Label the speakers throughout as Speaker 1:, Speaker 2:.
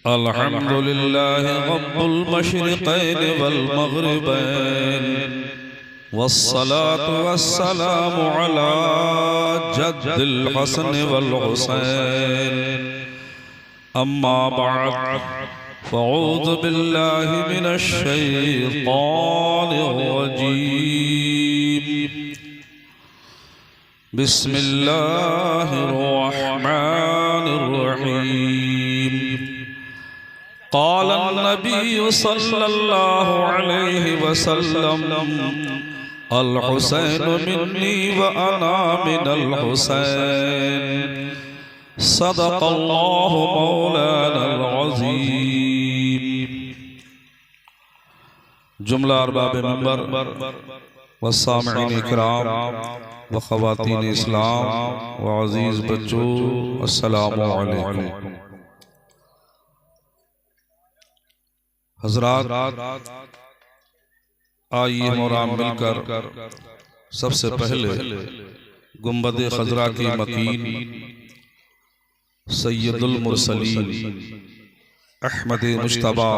Speaker 1: अल्हम्दुलिल्लाहि रब्बिल मशरिक़ैन वल मग़रिबैन वस्सलातु वस्सलामु अला जद्दिल हसन वल हुसैन अम्मा बअद फ़अऊज़ु बिल्लाहि मिनश शैतानिर रजीम बिस्मिल्लाहिर रहमानिर रहीम क़ाल अन्नबिय्यु सल्लल्लाहु अलैहि वसल्लम अल हुसैनु मिन्नी व अना मिनल हुसैन सदक़ल्लाहु मौलानल अज़ीम। जुमला अरबाब मंबर व सामिईन इकराम व ख़वातीन इस्लाम व अज़ीज़ बच्चों, अस्सलामु अलैकुम। हज़रात, आइए मोराम मिलकर सबसे पहले गुंबद खज़रा की मकीन सैयदुल मुरसलीन अहमद मुज्तबा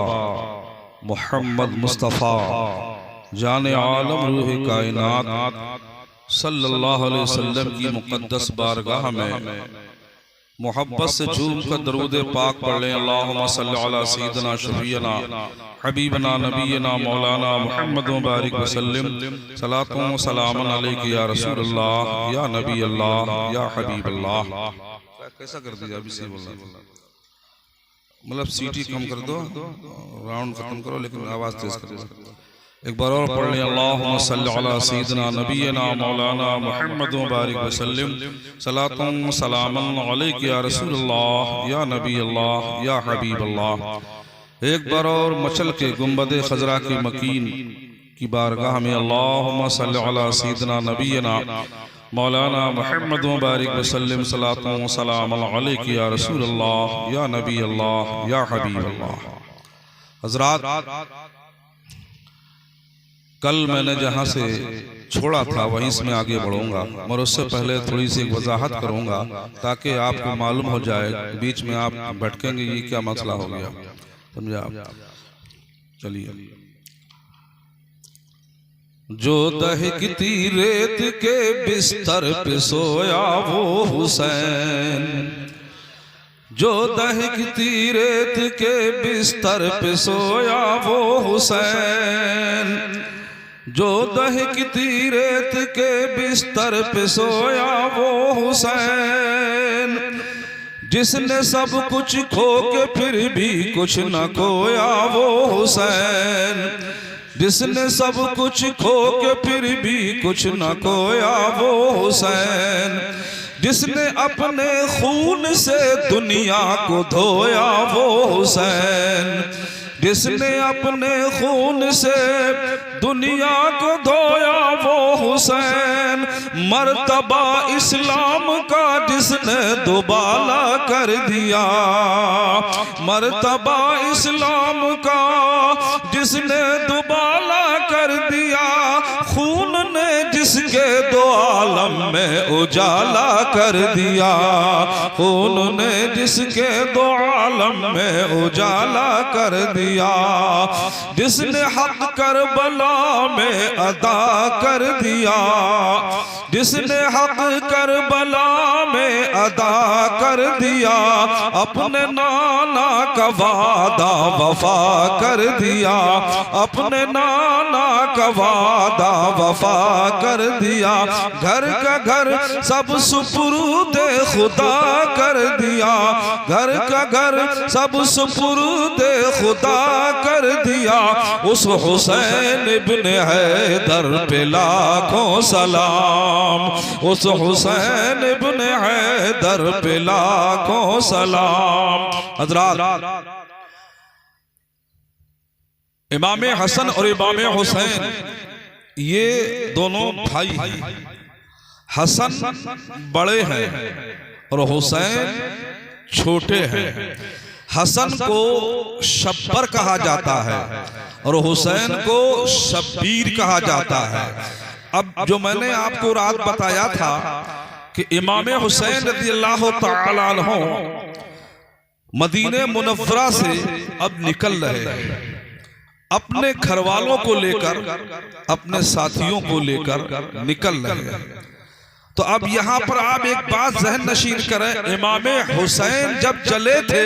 Speaker 1: मोहम्मद मुस्तफ़ा जाने आलम रूह कायनात सल्लल्लाहु अलैहि वसल्लम की मुक़द्दस बारगाह में मोहब्बत से झूम कर दरूद पाक पढ़ लें। अल्लाहुम्मा सल्लि अला सय्यिदिना शफ़ीअना हबीबना नबीना मौलाना मुहम्मद बारिक वसल्लम सलातुन व सलामुन अलैका या रसूल अल्लाह या नबी अल्लाह या हबीब अल्लाह। कैसा कर दिया अभी से बोलना, मतलब सीटी कम कर दो, राउंड खत्म करो, लेकिन आवाज तेज कर दो। एक बार और पढ़ लें। अल्लाहुम्मा सल्लि अला सय्यिदिना नबीना मौलाना मुहम्मद बारिक वसल्लम सलातुन व सलामुन अलैका या रसूल अल्लाह या नबी अल्लाह या हबीब अल्लाह। एक बार और मचल के गुंबद खज़रा की मकीन की बारगाह में अल्लाहुम्मा सल्लि अला सय्यिदिना नबीना मौलाना मुहम्मद बारिक वसल्लम सलातुन व सलामुन अलैका या रसूल अल्लाह या नबी अल्लाह या हबीब अल्लाह। हज़रात, कल मैंने जहाँ से छोड़ा था वहीं से मैं आगे बढ़ूंगा, मगर उससे पहले थोड़ी सी वजाहत करूंगा ताकि आपको मालूम हो जाए। बीच में आप भटकेंगे, ये क्या मसला हो गया, समझा? चलिए। जो दहकती रेत के बिस्तर पे सोया वो हुसैन, जो दहकती रेत के बिस्तर पे सोया वो हुसैन, जो दहकती रेत के बिस्तर पे सोया वो हुसैन, जिसने सब कुछ खो के फिर भी कुछ न खोया वो हुसैन, जिसने सब कुछ खो के फिर भी कुछ न खोया वो हुसैन, जिसने अपने खून से दुनिया को धोया वो हुसैन, जिसने अपने खून से दुनिया को धोया वो हुसैन, मर्तबा इस्लाम का जिसने दुबाला कर दिया, मर्तबा इस्लाम का जिसने दुबाला कर दिया, खून ने जिसके दो आलम में उजाला कर दिया, खून ने जिसके दो आलम में उजाला कर दिया, जिसने हक करबला में अदा कर दिया, जिसने हक करबला में अदा कर दिया, अपने नाना का वादा वफा कर दिया, अपने नाना का वादा वफा कर दिया, घर का घर सब सुपुर्दे खुदा कर दिया, घर का घर सब सुपुर्दे खुदा कर दिया। उस हुसैन इब्ने हैदर पे लाखों सलाम, उस हुसैन इब्ने हैदर पे लाखों सलाम। हज़रात, इमाम हसन और इमाम हुसैन ये दोनों भाई हैं। हसन बड़े हैं और हुसैन छोटे हैं। हसन को शब्बर कहा जाता है और हुसैन को शब्बीर कहा जाता है। अब जो मैंने आपको रात बताया था कि इमाम हुसैन रज़ियल्लाहु तआला अन्हु मदीने मुनव्वरा से अब निकल रहे हैं, अपने घर वालों को लेकर, अपने साथियों को लेकर निकल रहे हैं। तो अब यहां पर आप एक बात ज़हन नशीन करें, इमाम हुसैन जब चले थे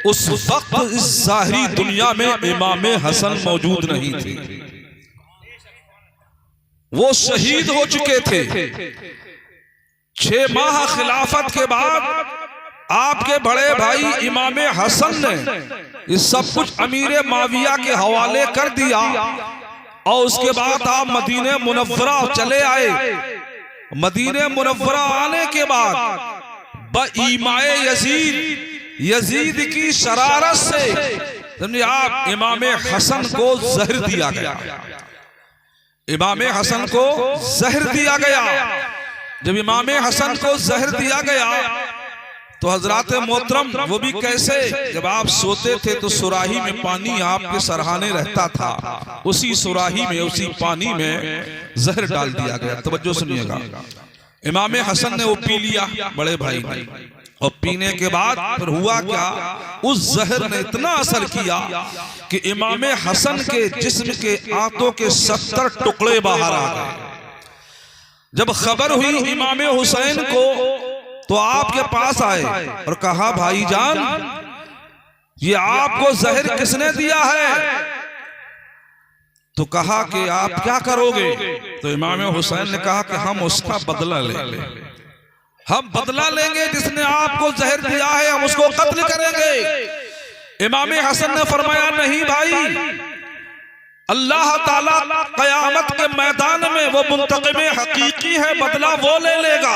Speaker 1: उस वक्त इस ज़ाहिरी दुनिया में इमाम हसन मौजूद नहीं थे, वो शहीद हो चुके थे। 6 माह खिलाफत के बाद आपके बड़े भाई इमाम हसन ने ये सब कुछ अमीर माविया के हवाले कर दिया और उसके बाद आप मदीने मुनव्वरा चले आए। मदीने मुनव्वरा आने के बाद बईमाए यजीद की शरारत से समझे आप इमाम हसन को जहर दिया गया। इमाम हसन को जहर दिया गया। जब इमाम हसन को जहर दिया गया तो हजरात मोहतरम वो भी कैसे, जब आप सोते थे तो सुराही में पानी आपके सरहाने रहता था, उसी सुराही में उसी पानी में जहर डाल दिया गया। तवज्जो सुनिएगा, इमाम हसन ने वो पी लिया बड़े भाई ने, और पीने के बाद फिर हुआ क्या, उस जहर ने इतना असर किया कि इमाम हसन के जिस्म के आंतों के 70 टुकड़े बाहर आ गए। जब खबर हुई इमाम हुसैन को तो आपके पास आए और कहा, भाईजान ये आपको जहर किसने दिया है? तो कहा कि आप क्या करोगे? तो इमाम हुसैन ने कहा कि हम उसका बदला लेंगे, हम बदला लेंगे, जिसने आपको जहर दिया है हम उसको कत्ल करेंगे। इमाम हसन ने फरमाया, नहीं भाई, अल्लाह ताला कयामत के मैदान में वो मुंतक़िम हकीकी है, बदला वो ले लेगा।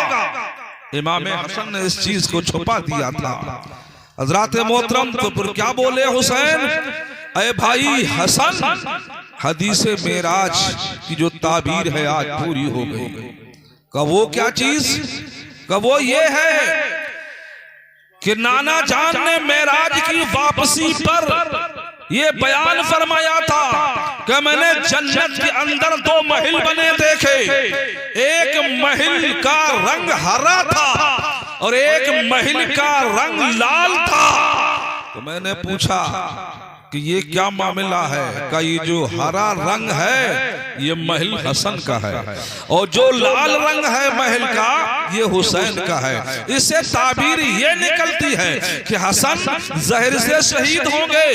Speaker 1: इमाम हसन ने इस चीज को छुपा दिया था। हजरात मोहतरम तो फिर क्या बोले हुसैन, अरे भाई हसन, हदीसे मेराज की जो ताबीर है आज पूरी हो गई। का वो क्या चीज, का वो ये है कि नाना जान ने मेराज की वापसी पर ये बयान फरमाया था कि मैंने जन्नत के अंदर 2 महल बने देखे, एक महल का रंग हरा था और एक महल का रंग लाल था। तो मैंने पूछा कि ये क्या मामला है? का ये जो हरा रंग है ये महल हसन का है और जो लाल रंग है महल का ये हुसैन का है। इससे ताबीर ये निकलती है कि हसन जहर से शहीद होंगे,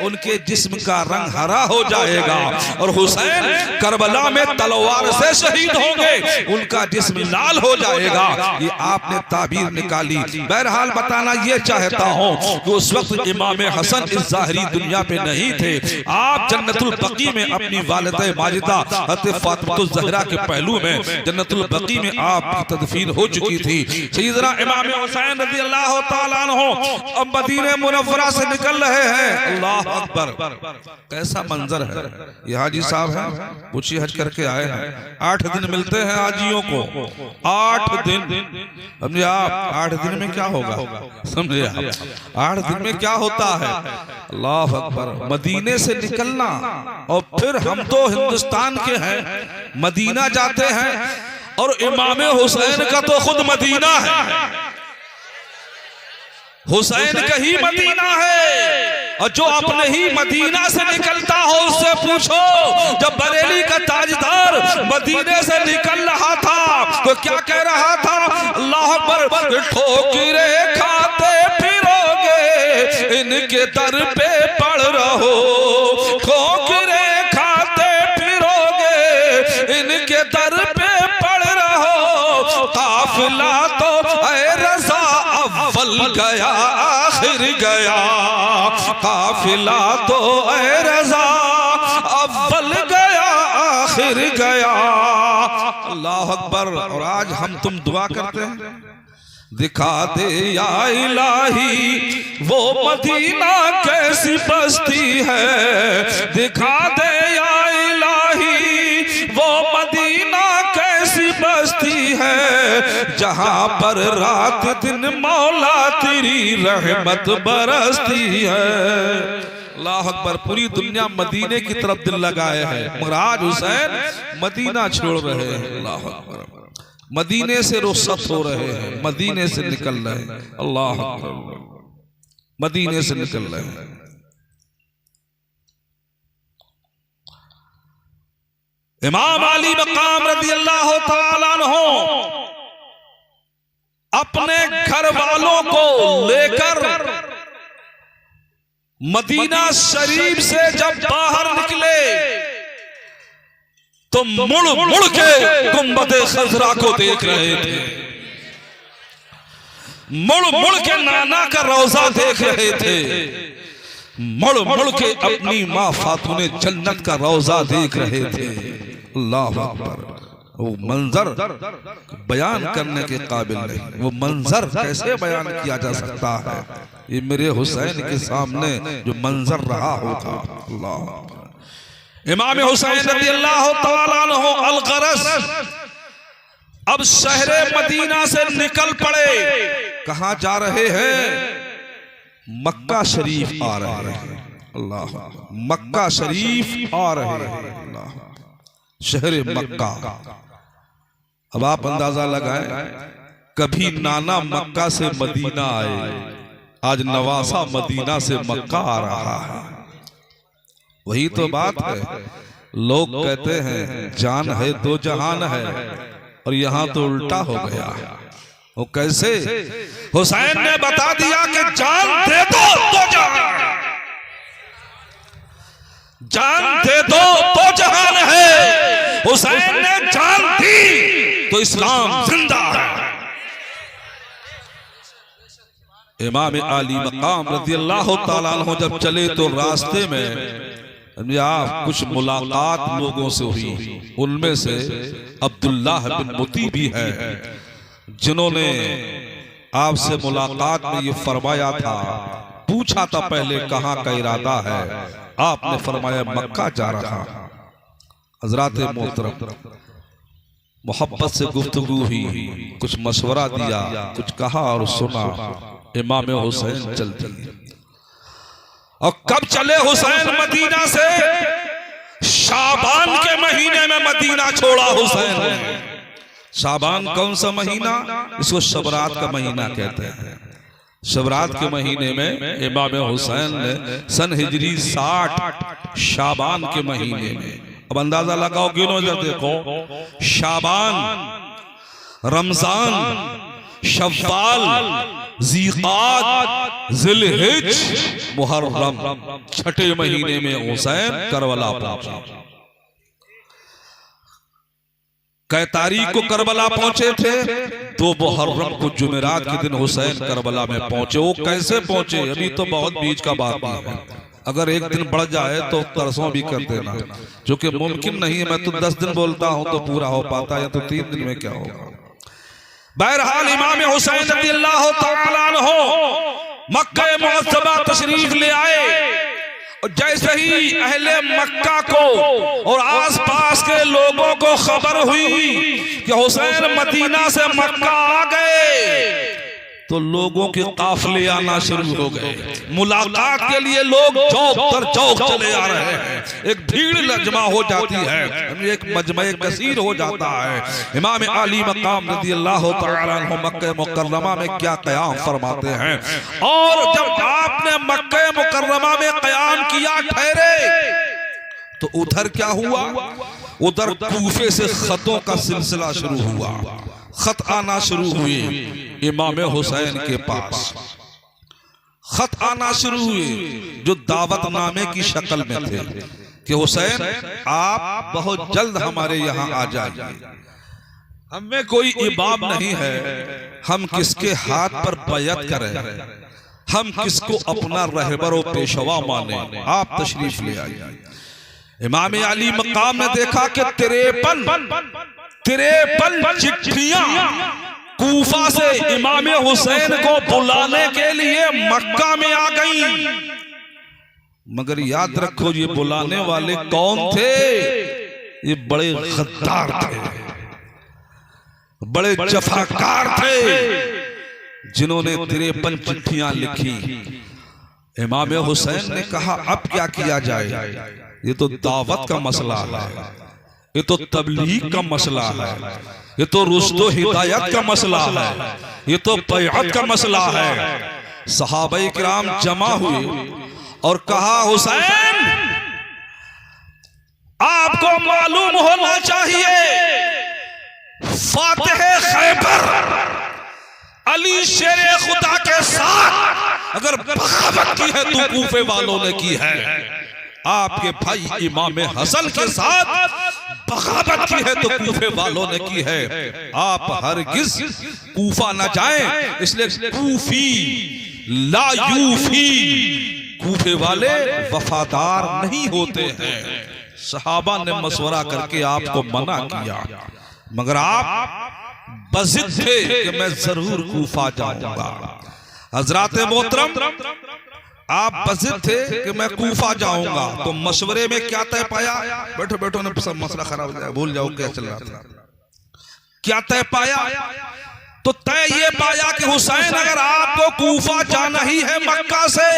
Speaker 1: उनके जिस्म का रंग हरा हो जाएगा, और हुसैन करबला में तलवार से शहीद होंगे, उनका जिस्म लाल हो जाएगा। ये आपने ताबीर निकाली। बहरहाल बताना ये चाहता हूँ कि उस वक्त इमाम हसन इस ज़ाहिरी दुनिया पे नहीं थे। आप जन्नतुल बकी में अपनी वालिदा माजिदा हज़रत फातिमा ज़हरा के पहलू में जन्नतुल बकी में आपकी तदफीन हो चुकी थी। सैयदना इमाम हुसैन रज़ी अल्लाह तआला अन्हु अब मदीने मुनव्वरा से निकल रहे हैं। अल्लाह अकबर, कैसा मंजर है। ये हाजी साहब हैं, पूछिए हज करके आए हैं, 8 दिन मिलते हैं हाजियों को, 8 दिन। समझे आप 8 दिन में क्या होगा, समझे आप 8 दिन में क्या होता है। अल्लाह अकबर, मदीने से निकलना, और फिर हम तो हिंदुस्तान के हैं, मदीना जाते हैं, और इमाम हुसैन का तो खुद मदीना है, हुसैन का ही मदीना है। और जो अपने ही मदीना से निकलता हो उससे पूछो, जब बरेली का ताजदार मदीने से निकल रहा था तो क्या कह रहा था? अल्लाह अकबर, ठोकरे खाते फिरोगे इनके दर पे पड़ रहो, ठोकरे खाते फिरोगे इनके दर पे पड़ रहो, काफिला तो ऐ रज़ा अव्वल गया आखिर गया, काफिला तो ऐ रज़ा अव्वल गया आखिर गया। अल्लाह अकबर। और आज हम तुम दुआ करते हैं, दिखा दे या इलाही वो मदीना कैसी बस्ती है, दिखा दे या इलाही वो मदीना कैसी बस्ती है, जहां पर रात दिन मौला तेरी रहमत बरसती है। अल्लाह अकबर। पूरी दुनिया मदीने की तरफ दिल लगाए है, मगर आज हुसैन मदीना छोड़ रहे हैं। अल्लाह अकबर। मदीने से रुखसत हो रहे हैं, मदीने से निकल रहे हैं। अल्लाह अकबर। मदीने से निकल रहे हैं। इमाम अली मकाम रज़ी अल्लाह तआला अन्हु अपने घर वालों को लेकर मदीना शरीफ से जब बाहर निकले तो मुड़ मुड़ के गुंबद खजरा को देख रहे थे, मुड़ मुड़ के नाना का रोजा देख रहे थे, मुड़ मुड़ के अपनी माँ फातूने जन्नत का रोजा देख रहे थे। अल्लाह अकबर। वो मंजर बयान करने के काबिल नहीं, वो मंजर कैसे बयान किया जा सकता है? ये मेरे हुसैन के सामने जो मंजर रहा होगा। अल्लाह। इमाम हुसैन रज़ी अल्लाह तआला अन्हु अल-गरस अब शहरे मदीना से निकल पड़े। कहां जा रहे हैं? मक्का शरीफ आ रहे हैं। अल्लाह। मक्का शरीफ आ रहे हैं। अल्लाह। शहरे मक्का। अब आप अंदाजा लगाएं, कभी नाना मक्का से मदीना आए, आज नवासा मदीना से मक्का आ रहा है। वही तो बात है। लोग कहते हैं जान है दो जहान है, और यहां तो उल्टा हो गया। वो कैसे? हुसैन ने बता दिया कि जान दे दो तो जहान, जान दे दो तो जहान है। हुसैन ने जान दी तो इस्लाम जिंदा है। इमाम अली मकाम रज़ी अल्लाह तआला अन्हु जब चले तो रास्ते में आप कुछ मुलाकात लोगों से हुई। उनमें से अब्दुल्लाह बिन मुती भी है, जिन्होंने आपसे मुलाकात में ये फरमाया था, पूछा था पहले कहाँ का इरादा है, आपने फरमाया मक्का जा रहा। हज़रात मोहतरम मोहब्बत से गुफ्तगू हुई, कुछ मशवरा दिया, कुछ कहा और सुना। इमाम हुसैन चल दिए। और कब चले हुसैन मदीना से? शाबान के महीने में मदीना छोड़ा हुसैन ने। शाबान कौन सा महीना? इसको शबरात का महीना कहते हैं। शबरात के महीने में इमाम हुसैन ने सन हिजरी 60 शाबान के महीने में, अब अंदाजा लगाओ, गिनो जब देखो, शाबान, रमजान, शव्वाल, ज़ीक़ात, ज़िलहिज, मुहर्रम, छठे महीने में हुसैन करबला पहुंचा। कै तारीख को करबला पहुंचे थे? 2 मुहर्रम को जुमेरात के दिन हुसैन करबला में पहुंचे। वो कैसे पहुंचे? अभी तो बहुत बीच का बात है। अगर एक दिन बढ़ जाए तो तरसों भी कर देना, जो कि मुमकिन नहीं है। मैं तो 10 दिन बोलता हूं तो पूरा हो पाता है, तो 3 दिन में क्या होगा। बहरहाल इमाम हुसैन रज़ी अल्लाह तआला अन्हु मक्का मुअज़्ज़मा तशरीफ ले आए, और जैसे ही अहले मक्का को और आसपास के लोगों को खबर हुई कि हुसैन मदीना से मक्का आ गए, तो लोगों के काफिले आना शुरू हो गए। मुलाकात के लिए लोग चौक दर चौक चले आ रहे हैं। एक भीड़ जमा हो जाती है, एक मजमे कसीर हो जाता है। इमाम अली मकाम रज़ी अल्लाह तआला अन्हु मक्का मुकर्रमा में क्या क़याम फरमाते हैं। और जब आपने मक्का मुकर्रमा में क़याम किया, ठहरे, तो उधर क्या हुआ? उधर कूफे से खतों का सिलसिला शुरू हुआ। खत आना शुरू हुए इमाम हुसैन के पास। खत आना शुरू हुए जो दावतनामे की शक्ल में थे कि हुसैन आप बहुत जल्द हमारे यहाँ आ जाइए। हमें कोई इमाम नहीं है, हम किसके हाथ पर बैअत करें, हम किसको अपना रहबर और पेशवा माने, आप तशरीफ ले आइए। इमाम अली मकाम ने देखा कि 53 चिट्ठियां कूफा से इमाम हुसैन को बुलाने के लिए मक्का में आ गईं। मगर याद रखो, ये बुलाने वाले कौन थे? ये बड़े गद्दार थे, बड़े जफाकार थे, जिन्होंने 53 चिट्ठियां लिखी। इमाम हुसैन ने कहा अब क्या किया जाए? ये तो दावत का मसला है, ये तो तबलीग का मसला है, ये तो रुश्द व हिदायत का मसला है, ये तो बैअत का मसला है। सहाबाए किराम जमा हुए और कहा, हुसैन आपको मालूम होना चाहिए फातिह खैबर अली शेर खुदा के साथ अगर बगावत की है तो कूफे वालों ने की है। आपके भाई इमाम हसन के साथ बगावत की है तो कूफे वालों ने की है। आप हरगिज कूफा न जाएं, इसलिए कूफी ला यूफी, कूफे वाले वफादार नहीं होते हैं। सहाबा ने मशवरा करके आपको मना किया, मगर आप बज़िद थे कि मैं जरूर कूफा जाऊंगा। हजरात मोहतरम, आप बज़िद थे कि मैं कूफा जाऊंगा, तो मशवरे में क्या तय पाया? बैठो बैठो ना, सब मसला खराब हो जाए, भूल जाओ क्या चल रहा था। क्या तय पाया? तो तय ये पाया कि हुसैन अगर आपको कूफा जाना ही है मक्का से,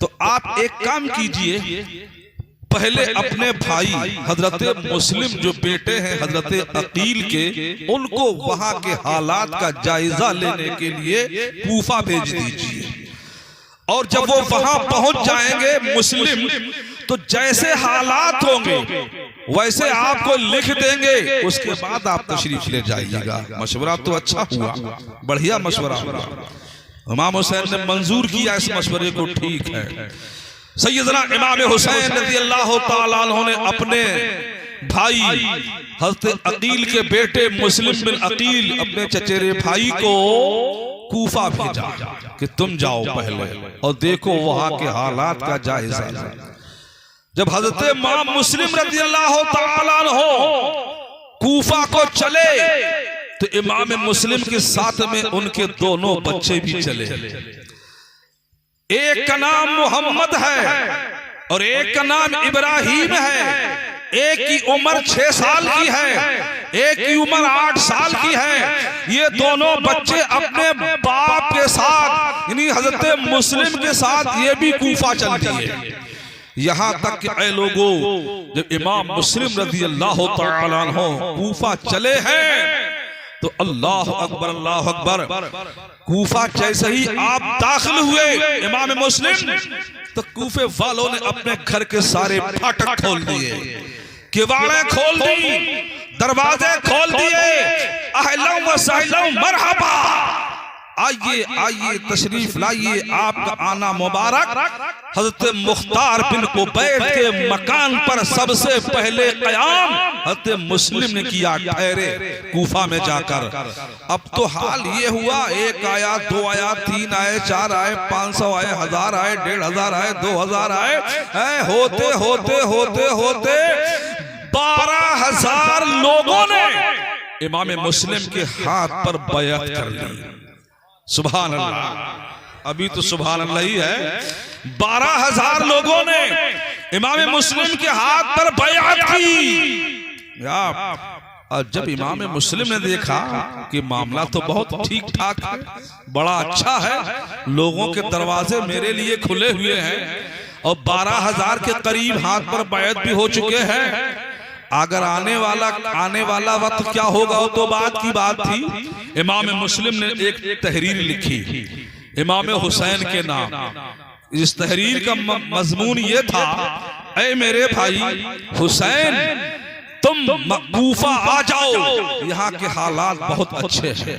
Speaker 1: तो आप एक काम कीजिए, पहले अपने भाई हजरत मुस्लिम जो बेटे हैं हजरत अकील के, उनको वहां के हालात का जायजा लेने के लिए कूफा भेज दीजिए। और जब वो वहां पहुंच जाएंगे मुस्लिम, तो जैसे हालात होंगे वैसे आपको लिख देंगे, उसके बाद आप तशरीफ ले जाइएगा। मशवरा तो अच्छा हुआ, बढ़िया मशवरा हुआ। इमाम हुसैन ने मंजूर किया इस मशवरे को, ठीक है। सैयदना इमाम हुसैन रज़ियल्लाहु ताला अन्हु ने अपने भाई हज़रत अकील के बेटे मुस्लिम बिन अकील, अपने चचेरे भाई को कूफा भेजा कि तुम जाओ पहले और देखो वहां के हालात का जायजा लो। जब हज़रत इमाम मुस्लिम रज़ियल्लाहु ताला अन्हु कूफा को चले, तो इमाम मुस्लिम के साथ में उनके दोनों बच्चे भी चले। एक का नाम मोहम्मद है और एक का नाम इब्राहिम है। एक की उम्र 6 साल की है, एक की उम्र 8 साल की है। ये दोनों बच्चे अपने बाप के साथ यानी हजरत मुस्लिम के साथ ये भी कूफा चल दिए। यहां तक कि ऐ लोगों, जब इमाम मुस्लिम रज़ियल्लाहु ताला अन्हु कूफा चले हैं, तो अल्लाह अकबर अल्लाह अकबर, कूफा जैसे ही आप दाखिल हुए इमाम मुस्लिम, तो कूफे वालों ने अपने घर के सारे फाटक खोल दिए, किवाड़े खोल दी, दरवाजे खोल दिए। अहलन व सहलन मरहबा, आइए आइए तशरीफ लाइए, आपका आना मुबारक। हजरत मुख्तार बिन उबैद के मकान पर सबसे पहले कयाम हजरत मुस्लिम ने किया, ठहरे कूफा में जाकर। अब तो हाल ये हुआ, 1 आया, 2 आया, 3 आए, 4 आए, 500 आए, 1000 आए, 1500 आए, 2000 आए, होते होते होते होते 12,000 लोगों ने इमाम मुस्लिम के हाथ पर बैअत कर ली। सुभान अल्लाह, अभी तो सुभान अल्लाह ही है। 12,000 लोगों ने इमाम मुस्लिम के हाथ पर बैअत की। और जब इमाम मुस्लिम ने देखा कि मामला तो बहुत ठीक ठाक है, बड़ा अच्छा है, लोगों के दरवाजे मेरे लिए खुले हुए हैं और 12,000 के करीब हाथ पर बैअत भी हो चुके हैं, अगर आने वाला वक्त क्या होगा वो तो बात की बात थी। इमाम मुस्लिम ने एक तहरीर लिखी इमाम हुसैन के नाम। इस तहरीर का मजमून ये था, ऐ मेरे भाई हुसैन, तुम कूफा आ जाओ, यहाँ के हालात बहुत अच्छे हैं।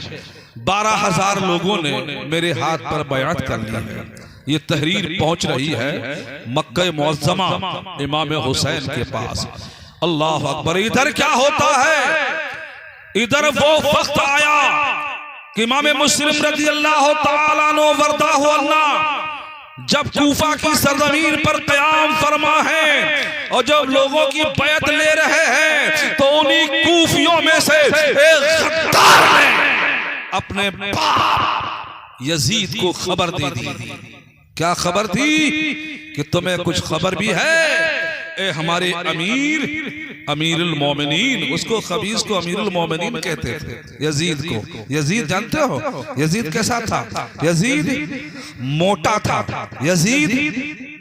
Speaker 1: 12,000 लोगों ने मेरे हाथ पर बैअत कर ली है। ये तहरीर पहुंच रही है मक्का मुअज़्ज़मा इमाम हुसैन के पास। अल्लाह अकबर। इधर क्या होता है, इधर वो वक्त आया कि इमाम मुस्लिम रज़ियल्लाहु ताला अन्हु वरदाहु अन्ना जब कूफा की सरजमीन पर क़याम फरमा है और जब लोगों की बैत ले रहे हैं, तो उन्हीं कूफियों में से एक गद्दार ने अपने बाप यजीद को खबर दे दी। क्या खबर थी? कि तुम्हें कुछ खबर भी है, ए हमारे अमीरुल मोमिनीन, उसको खबीस को अमीरुल मोमिनीन कहते थे, यजीद को। यजीद जानते हो यजीद कैसा था? यजीद मोटा था, यजीद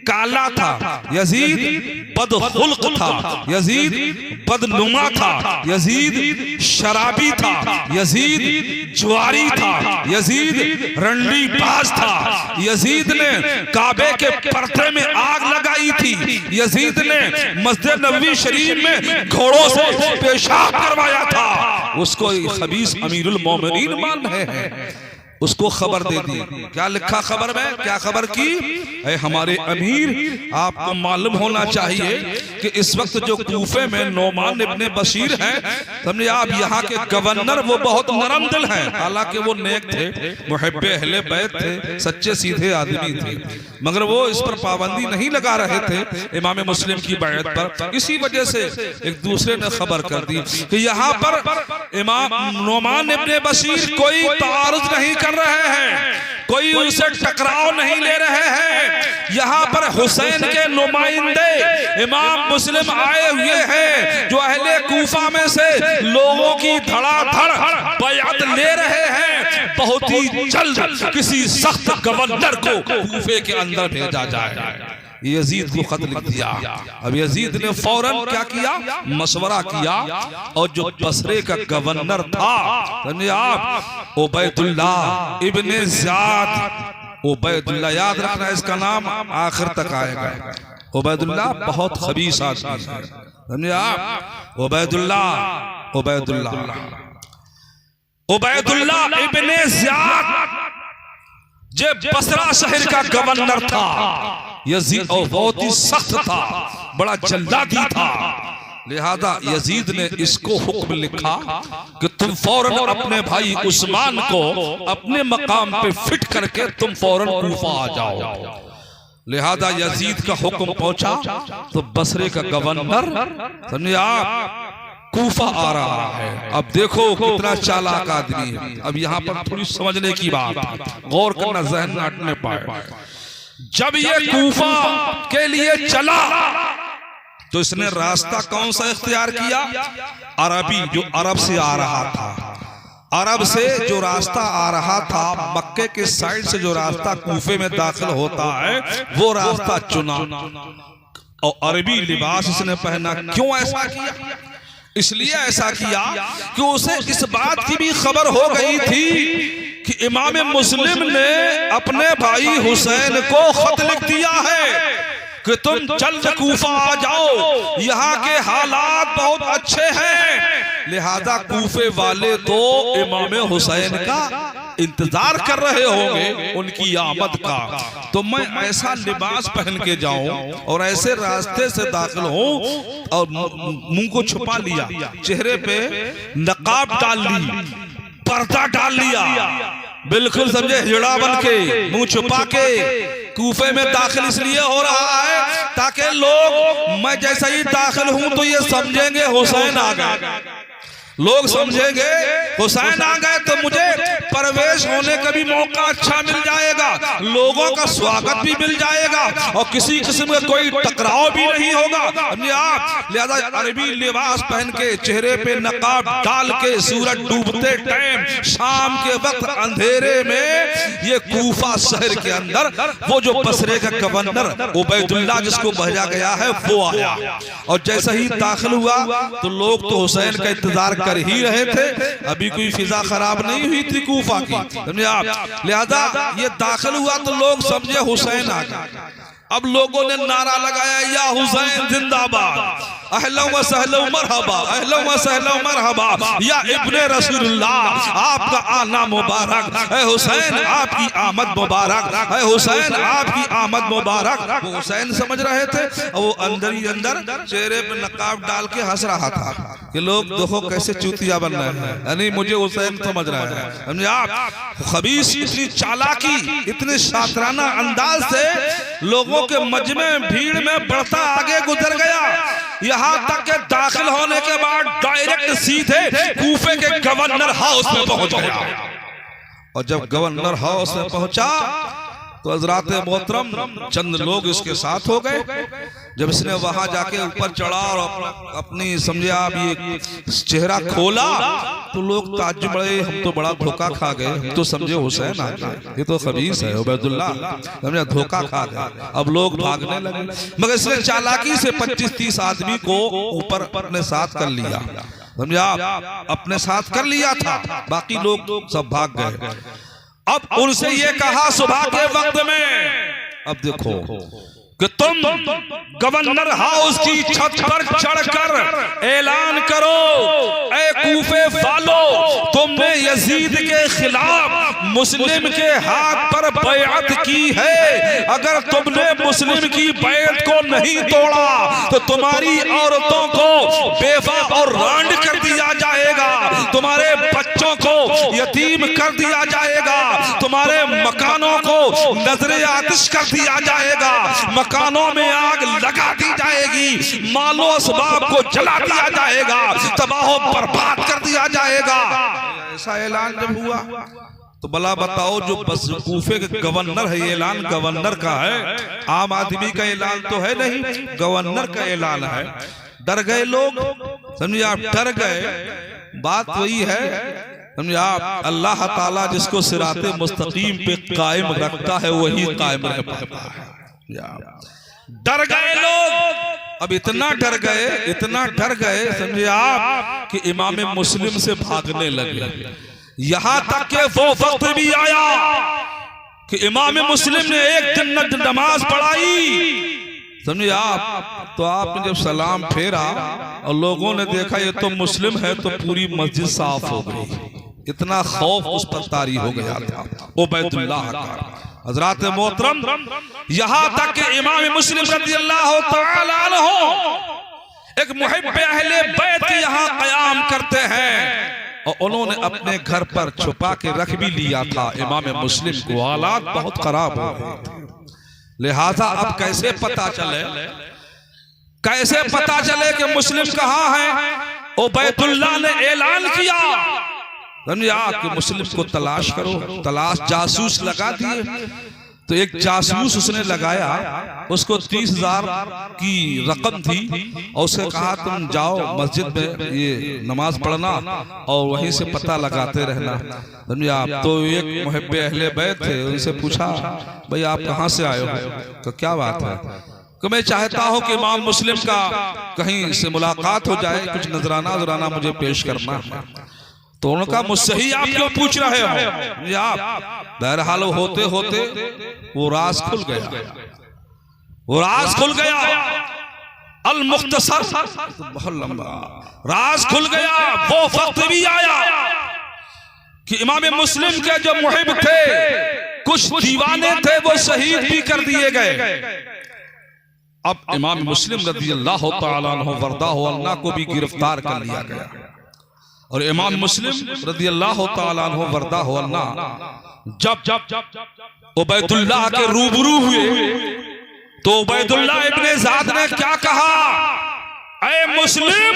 Speaker 1: काला था, यजीद बदखुल्क था, यजीद बदनुमा था, यजीद शराबी था, यजीद जुआरी था, यजीद रंडी बाज था, यजीद ने काबे के पर्दे में आग लगाई थी, यजीद ने मस्जिद नबवी शरीफ में घोड़ों से पेशाब करवाया था। उसको खबीस अमीरुल मोमिनीन मान रहे हैं, उसको खबर दे दी। क्या लिखा खबर में, क्या खबर की? ऐ हमारे अमीर, आपको मालूम होना चाहिए कि इस वक्त जो कूफे में नोमान इब्ने बशीर हैं, समझे आप, यहाँ के गवर्नर वो बहुत नरम दिल हैं। हालांकि वो नेक थे, मुहब्बे अहले बैत थे, सच्चे सीधे आदमी थे, मगर वो इस पर पाबंदी नहीं लगा रहे थे इमाम मुस्लिम की बैत पर। इसी वजह से एक दूसरे ने खबर कर दी कि यहाँ पर इमाम नोमान इब्ने बशीर कोई तारुज नहीं कर रहे हैं, कोई उनसे टकराव नहीं ले रहे हैं। यहाँ पर हुसैन के नुमाइंदे इमाम मुस्लिम आए हुए हैं, जो अहले कूफा में से लोगों की धड़ाधड़ बैअत ले रहे हैं। बहुत ही जल्द किसी सख्त गवर्नर को कूफे के अंदर भेजा जाए। यजीद को खत लिख दिया। अब यजीद ने फौरन क्या किया, मशवरा किया, और जो बसरे का गवर्नर था, समझे आप, उबैदुल्लाह इब्ने ज़ियाद, उबैदुल्लाह याद रखना, इसका नाम आखिर तक आएगा। उबैदुल्लाह बहुत खबीस आदमी है, समझे आप, उबैदुल्लाह इब्ने ज़ियाद जो बसरा शहर का गवर्नर था, यजीद और बहुत ही सख्त था, बड़ा जल्लादी था। लिहाजा यजीद ने इसको हुक्म लिखा कि तुम फौरन अपने भाई उस्मान को अपने मकाम पे फिट करके तुम फौरन कूफा आ जाओ। लिहाजा यजीद का हुक्म पहुंचा तो बसरे का गवर्नर, समझे आप, कूफा आ रहा है। अब देखो कितना चालाक आदमी है। अब यहाँ पर थोड़ी समझने की बात है, गौर करना, जहन न हटने पाए। जब ये कूफा के लिए चला तो इसने रास्ता कौन सा इख्तियार किया? अरबी, जो अरब से आ रहा था, अरब से जो रास्ता आ रहा था, मक्के के साइड से जो रास्ता कूफे में दाखिल होता है, वो रास्ता चुना और अरबी लिबास इसने पहना। क्यों ऐसा किया? इसलिए ऐसा किया कि उसे इस बात की भी खबर हो गई थी कि इमाम मुस्लिम ने अपने भाई हुसैन को खत लिख दिया है कि तुम जल्द कूफा आ जाओ, यहाँ के हालात बहुत अच्छे हैं। लिहाजा कूफे वाले तो इमाम हुसैन का इंतजार कर रहे होंगे, उनकी आमद का। तो मैं ऐसा लिबास पहन के जाऊं और ऐसे रास्ते से दाखिल हूं और मुंह को छुपा लिया, चेहरे पे नकाब डाल ली, पर्दा डाल लिया, बिल्कुल समझे हिजड़ा बन के, मुंह छुपा के कूफे में दाखिल इसलिए हो रहा है ताकि लोग, मैं जैसा ही दाखिल हूं तो ये समझेंगे हुसैन आ गए, लोग समझेंगे हुसैन आ गए तो मुझे प्रवेश होने का भी मौका अच्छा मिल जाएगा, लोगों का स्वागत भी मिल जाएगा और किसी किस्म का कोई टकराव भी नहीं होगा। आप लिहाजा अरबी लिबास पहन के, चेहरे पे नकाब डाल के, सूरज डूबते टाइम शाम के वक्त अंधेरे में ये कूफा शहर के अंदर वो जो बसरे का गवर्नर उबैदुल्लाह जिसको भेजा गया है वो आया, और जैसा ही दाखिल हुआ तो लोग तो हुसैन का इंतजार कर ही रहे थे। अभी कोई फिजा खराब नहीं हुई थी कूफा की, समझे आप। लिहाजा ये दाखिल हुआ तो लोग समझे हुसैन आ गए। अब लोगों ने नारा लगाया, या हुसैन जिंदाबाद, अहलन व सहलन मरहबा, अहलन व सहलन मरहबा, या इब्ने रसूलुल्लाह आपका आना मुबारक, है हुसैन आपकी आमद मुबारक, है हुसैन आपकी आमद मुबारक। वो हुसैन समझ रहे थे और वो अंदर ही अंदर चेहरे पे नकाब डाल के हंस रहा था कि लोग देखो कैसे चूतिया बन रहे हैं, यानी मुझे हुसैन समझ रहे हैं, समझे आप। खबीस इतनी चालाकी, इतने शातराना अंदाज से लोगों के मजमे भीड़ में बढ़ता आगे गुजर गया, यहाँ तक के दाखिल होने के बाद डायरेक्ट सीधे कूफे के गवर्नर हाउस में पहुंच गया। और जब गवर्नर हाउस में पहुंचा तो हजरात मोहतरम चंद लोग इसके साथ हो गए। जब इसने वहां जाके ऊपर चढ़ा और अपनी समझे आप ये चेहरा खोला तो लोग ताज्जुब बड़े, हम तो बड़ा धोखा खा गए, हम तो समझे हुसैन आ गए, ये तो खबीस है उबैदुल्लाह, समझे धोखा खा गए। अब लोग भागने लगे, मगर इसने चालाकी से 25-30 आदमी को ऊपर अपने साथ कर लिया, समझे आप, अपने साथ कर लिया था, बाकी लोग सब भाग गए। अब उनसे ये कहा सुबह के वक्त में, अब देखो कि तुम गवर्नर हाउस की छत पर चढ़कर ऐलान करो, ऐ कूफे वालों, तुमने यजीद के खिलाफ मुस्लिम के हाथ पर बैअत की है, अगर तुमने मुस्लिम की बैअत को नहीं तोड़ा तो तुम्हारी औरतों को बेवा और रांड कर दिया जाएगा, तुम्हारे बच्चों को यतीम कर दिया जाएगा, तुम्हारे मकानों को नजरे आतिश कर दिया जाएगा, मकानों में आग लगा दी जाएगी, मालो असबाब को जला दिया जाएगा, तबाह बर्बाद कर दिया जाएगा। ऐसा ऐलान जब हुआ तो भला बताओ, जो बस कूफे के गवर्नर है, ये ऐलान गवर्नर का है, आम आदमी का ऐलान तो है नहीं, गवर्नर का ऐलान है। डर गए लोग, समझिए आप, डर गए। बात वही है, समझिए आप, अल्लाह ताला जिसको सिराते मुस्तकीम पे कायम रखता है वही कायम रह पाता है। डर गए लोग, अब इतना डर गए, इतना डर गए, समझिए आप, कि इमाम मुस्लिम से भागने लगे। यहां तक के वो वक्त भी आया कि इमाम मुस्लिम ने एक दिन नमाज पढ़ाई, समझिए आप, तो आपने जब सलाम फेरा और लोगों ने देखा ये तो मुस्लिम है, तो पूरी मस्जिद साफ हो गई। इतना खौफ उस पर तारी हो गया था उबैदुल्लाह का। हजरात मोहतरम, यहां तक कि इमाम मुस्लिम रज़ियल्लाहु तआला अन्हु एक मुहिब्बे अहले बैत के यहां क़याम करते हैं, और उन्होंने अपने घर पर छुपा के रख भी लिया था इमाम मुस्लिम को। हालात बहुत खराब हो गए थे, लिहाजा अब कैसे पता चले, कैसे पता चले कि मुस्लिम कहां है? उबैदुल्लाह ने ऐलान किया, समझिए आपके मुस्लिम को तलाश करो, तलाश जासूस लगा दिए। तो एक जासूस उसने लगाया, उसको 30,000 की रकम थी, और उससे कहा तुम जाओ मस्जिद में ये नमाज पढ़ना और वहीं से पता लगाते रहना, समझिए आप। तो एक मुहिब्बे अहले बैत थे, उनसे पूछा भाई आप कहाँ से आए हो? तो क्या बात है? कि मैं चाहता हूँ कि इमाम मुस्लिम का कहीं से मुलाकात हो जाए, कुछ नजराना मुझे पेश करना है। तो उनका मुझसे ही आप क्यों पूछ रहे हो? आप बहरहाल होते होते वो राज खुल गया, वो राज खुल गया। अल मुख्तसर, बहुत लंबा राज खुल गया। वो वक्त भी आया कि इमाम मुस्लिम के जो मुहिब थे, कुछ दीवाने थे, वो शहीद भी कर दिए गए। अब इमाम मुस्लिम रज़ियल्लाहु तआला अन्हु वरदाहु अन्ना को भी गिरफ्तार कर लिया गया, और इमाम मुस्लिम रज़ियल्लाहु तआला अन्हु वरदाहु अन्ना जब उबैदुल्लाह के रूबरू हुए तो उबैदुल्लाह इब्ने ज़ाद ने क्या कहा? ऐ मुस्लिम,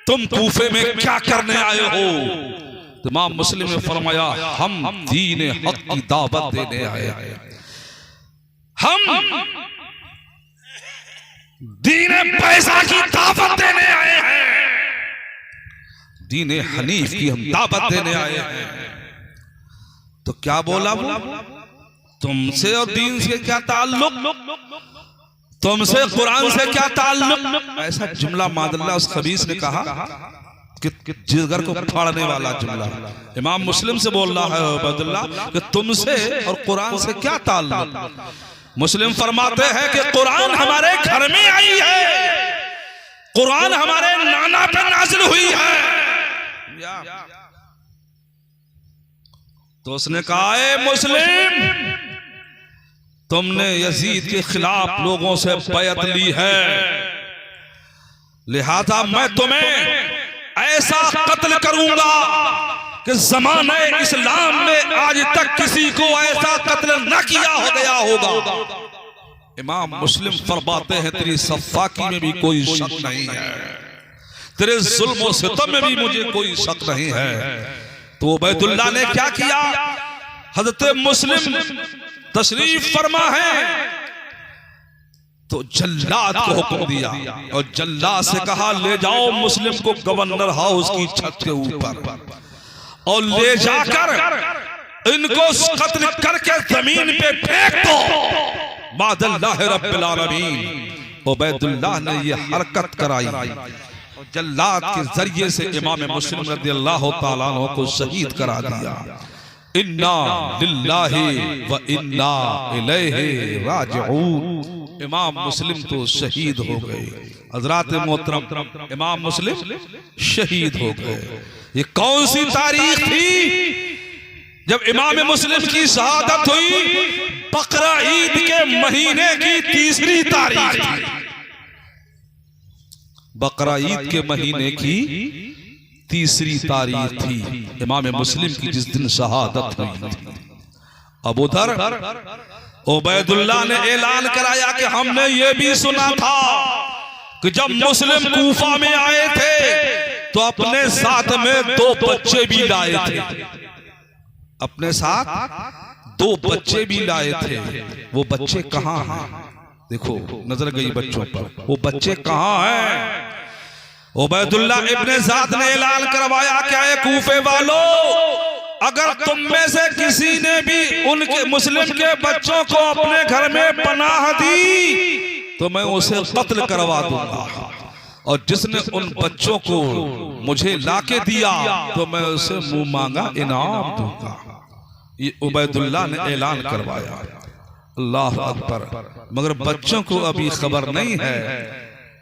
Speaker 1: तुम कूफे में क्या करने आए हो? तो इमाम मुस्लिम ने फरमाया हम दीन हक की दावत देने आए हैं, हम दीन पैसा की दावत देने आए हैं, दीन हनीफ की हम दावत देने आए हैं। तो क्या बोला वो? तुमसे और दीन से क्या ताल्लुक, तुमसे कुरान से क्या ताल्लुक? ऐसा जुमला मादल्ला उस खबीस ने कहा कि जिगर को फाड़ने वाला जुमला। इमाम मुस्लिम से बोल रहा है उबैदुल्लाह कि तुमसे और कुरान से क्या ताल्लुक? मुस्लिम फरमाते हैं कि कुरान हमारे घर में आई है, कुरान हमारे नाना पे नाजिल हुई है। तो उसने कहा ऐ मुस्लिम, तुमने यजीद के खिलाफ लोगों से बैअत ली है, लिहाजा मैं तुम्हें ऐसा कत्ल करूंगा कि ज़माने इस्लाम में आज तक किसी को ऐसा कत्ल न किया हो गया होगा। इमाम मुस्लिम फरमाते हैं तेरी सफ़ाकी में भी कोई शक नहीं है, तेरे जुल्म और सितम में भी मुझे कोई शक नहीं है। तो उबैदुल्लाह ने क्या किया? हज़रत मुस्लिम तशरीफ फरमा है तो जल्लाद को हुक्म दिया और जल्लाद से कहा ले जाओ मुस्लिम को गवर्नर हाउस की छत के ऊपर और ले जाकर इनको कत्ल करके जमीन पे फेंक दो। मादल्लाह रब्बिल आलमीन, उबैदुल्लाह ने यह हरकत कराई और जल्लाद के जरिए से इमाम मुस्लिम रज़ियल्लाहु ताला अन्हु को शहीद करा दिया। इन्ना लिल्लाहि व इन्ना इलैहि राजिऊन। इमाम मुस्लिम तो शहीद हो गए। हज़रात मोहतरम, इमाम मुस्लिम शहीद हो गए। ये कौन सी तारीख थी जब इमाम मुस्लिम की शहादत हुई? बकरा ईद के महीने की 3री तारीख थी। बकरा ईद के महीने की 3री तारीख थी इमाम मुस्लिम की, जिस दिन शहादत हुई थी। अब उधर उबैदुल्लाह ने ऐलान कराया कि हमने ये भी सुना था कि जब मुस्लिम कूफा में आए थे तो अपने साथ में 2 बच्चे भी लाए थे। अपने साथ 2 बच्चे भी लाए थे। वो बच्चे कहाँ हैं? देखो नजर गई बच्चों पर, वो बच्चे कहाँ हैं? उबैदुल्लाह इब्ने ज़ाद ने ऐलान करवाया, क्या है कूफे वालों, अगर तुम में से किसी ने भी उनके मुस्लिम के बच्चों को अपने घर में पनाह दी तो मैं उसे कत्ल करवा दूंगा, और जिसने उन बच्चों को मुझे लाके दिया तो मैं उसे मुंह मांगा इनाम दूंगा। ये उबैदुल्लाह ने ऐलान करवाया। अल्लाह अकबर। मगर बच्चों को अभी खबर नहीं है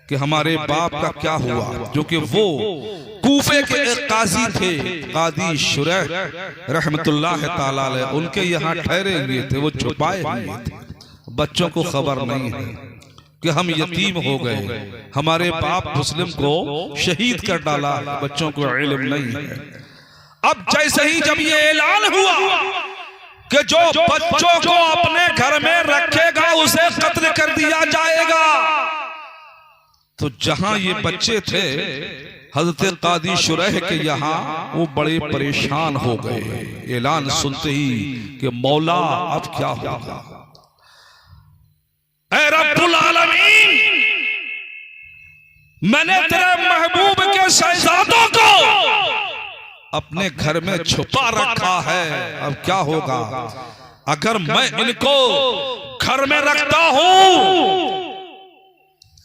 Speaker 1: कि हमारे बाप का क्या हुआ, जो कि वो कूफे के एक काजी थे, कादी शुरैह रहमतुल्लाह ताला अलैह, उनके यहाँ ठहरे हुए थे, वो छुपाए हुए थे। बच्चों को खबर नहीं है कि हम यतीम हो गए, हमारे बाप मुस्लिम को शहीद कर डाला, बच्चों को इल्म नहीं है। अब जैसे ही जब ये ऐलान हुआ कि जो बच्चों को अपने घर में रखेगा उसे कत्ल कर दिया जाएगा, तो जहां ये बच्चे थे हजरत कादी शुरैह के यहाँ, वो बड़े परेशान हो गए ऐलान सुनते ही कि मौला अब क्या होगा। ऐ रब्बुल आलमीन, मैंने तेरे महबूब के शहजादों को अपने घर में छुपा रखा है, अब क्या होगा? अगर मैं इनको घर में रखता हूं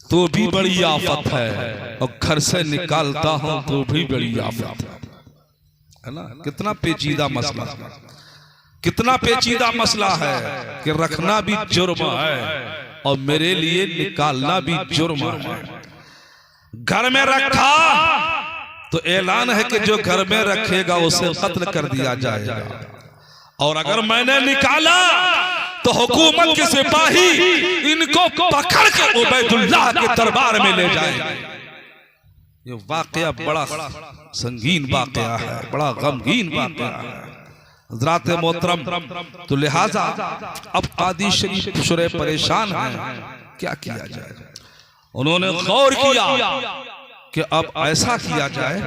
Speaker 1: तो भी बड़ी आफत है, और घर से निकालता हूं तो भी बड़ी आफत है ना। कितना पेचीदा मसला, कितना पेचीदा मसला है कि रखना भी जुर्म है और मेरे लिए निकालना भी जुर्म है। घर में रखा तो ऐलान है कि जो घर में रखेगा उसे कत्ल कर दिया जाएगा, और अगर मैंने निकाला तो हुकूमत के सिपाही इनको पकड़ के उबैदुल्लाह के दरबार में ले जाएंगे। ये वाकया बड़ा संगीन वाकया है, बड़ा गमगीन वाकया है हज़रात मोहतरम। तो लिहाजा अब कादी शरीफ शुरैह परेशान है, क्या किया जाए? उन्होंने गौर किया कि अब ऐसा किया जाए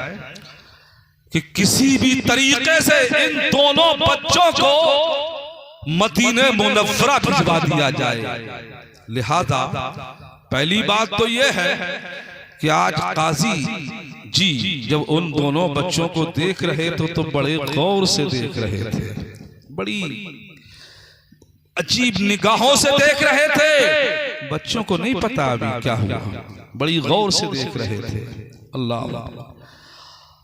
Speaker 1: कि किसी भी तरीके से इन दोनों बच्चों को मदीने मुनव्वरा भिजवा दिया जाए। लिहाजा पहली बात तो यह है कि आज काजी जी जब उन दोनों बच्चों को देख रहे थे तो बड़े गौर से देख रहे थे, बड़ी अजीब निगाहों से देख रहे थे। बच्चों को नहीं पता अभी क्या हुआ, बड़ी गौर से देख रहे थे। अल्लाह।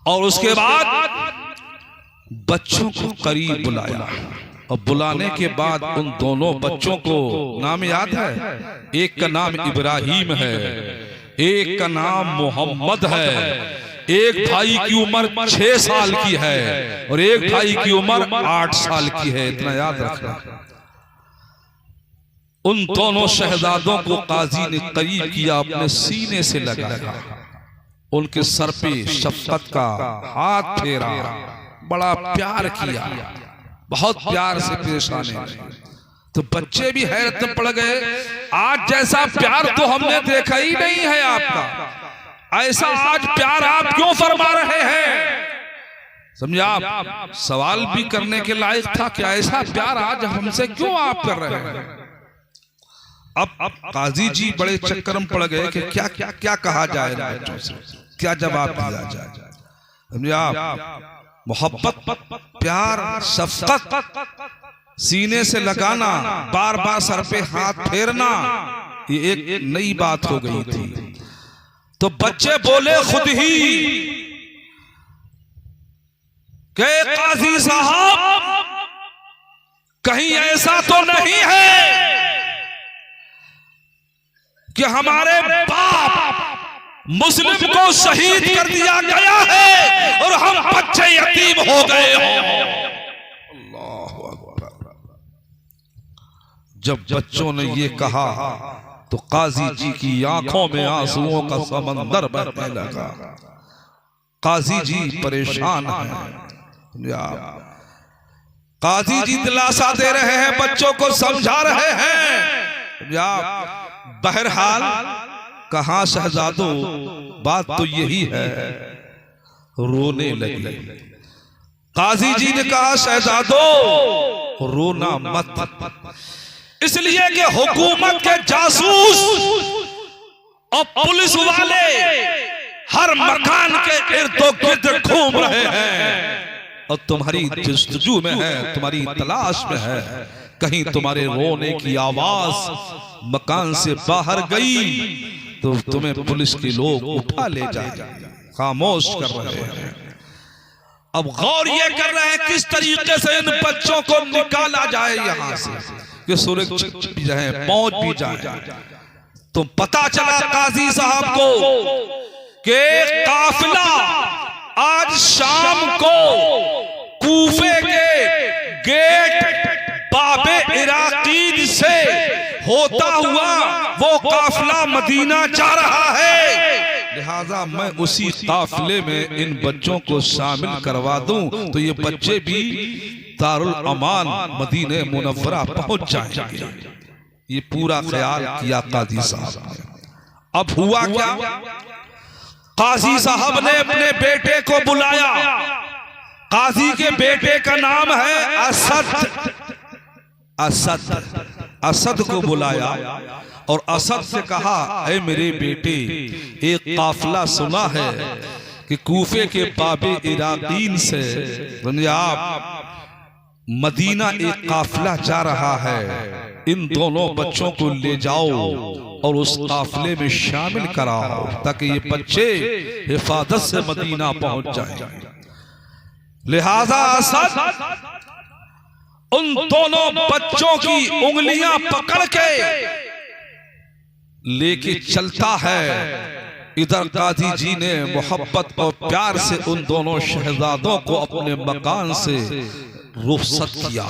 Speaker 1: और उसके बाद बच्चों को करीब बुलाया, और बुलाने के बाद उन दोनों बच्चों को नाम याद है? एक का नाम इब्राहिम है, एक का नाम मोहम्मद है। एक भाई की उम्र 6 साल की है और एक भाई की उम्र 8 साल की है, इतना याद रखना। उन दोनों शहजादों को काजी ने करीब किया, अपने सीने से लगाया, उनके सर पे शफकत का हाथ फेरा, बड़ा प्यार किया, बहुत प्यार से पेश आने। तो बच्चे भी हैरत में पड़ गए, आज जैसा प्यार तो हमने देखा ही नहीं है आपका, ऐसा आज प्यार आप क्यों फरमा रहे हैं? समझे आप? सवाल भी करने के लायक था कि ऐसा प्यार आज हमसे क्यों आप कर रहे हैं। अब काजी जी बड़े चक्कर में पड़ गए कि क्या क्या क्या कहा जाए बच्चों से, क्या जवाब दिया जाए। समझे आप? मोहब्बत, प्यार, शफकत सीने से लगाना, बार बार सर पे हाथ फेरना, ये एक नई बात हो गई थी। तो बच्चे बोले खुद ही कि काजी साहब कहीं ऐसा तो नहीं है कि हमारे बाप मुस्लिम को शहीद कर दिया गया है और हम बच्चे यतीम हो गए हो। अल्लाह अकबर। जब बच्चों ने ये कहा तो काजी जी की आंखों में आंसुओं का समंदर बहने लगा। काजी जी परेशान हैं। काजी जी दिलासा दे रहे हैं, बच्चों को समझा रहे हैं। बहरहाल कहा शहजादों, बात तो यही है। रोने लगे। काजी जी ने कहा शहजादों रोना मत, इसलिए कि हुकूमत के जासूस और पुलिस वाले हर मकान के इर्दो गिर्द घूम रहे हैं और तुम्हारी जस्तजू में है, तुम्हारी तलाश में है। कहीं तुम्हारे रोने की आवाज मकान से बाहर गई तो तुम्हें पुलिस के लोग उठा ले जाए, खामोश कर रहे हैं। अब गौर ये कर रहे हैं किस तरीके से इन बच्चों को निकाला जाए यहां से कि सुरक्षित भी जाए, पहुंच भी जाए। तो पता चला काजी साहब को कि काफिला आज शाम को कूफे के गेट बाबे इराकीद से होता हुआ वो काफिला मदीना जा रहा है। लिहाजा मैं उसी काफिले में इन बच्चों को शामिल करवा दूं तो ये बच्चे भी दारुल अमान मदीने मुनव्वरा पहुंच जाएंगे। ये पूरा ख्याल किया काजी साहब ने। अब हुआ क्या? काजी साहब ने अपने बेटे को बुलाया। काजी के बेटे का नाम है असद। असद को बुलाया और असद से कहा, ऐ मेरे बेटे, एक काफिला सुना है कि कूफे के बाबे इराकीन से आप मदीना एक काफिला जा रहा है। इन दोनों बच्चों को ले जाओ और उस काफिले में शामिल कराओ ताकि ये बच्चे हिफाजत से मदीना पहुंच जाएं। लिहाजा असद उन दोनों बच्चों की उंगलियां पकड़ के लेके चलता है। इधर काजी जी ने मोहब्बत और प्यार से उन दोनों शहजादों को अपने मकान से रुखसत किया।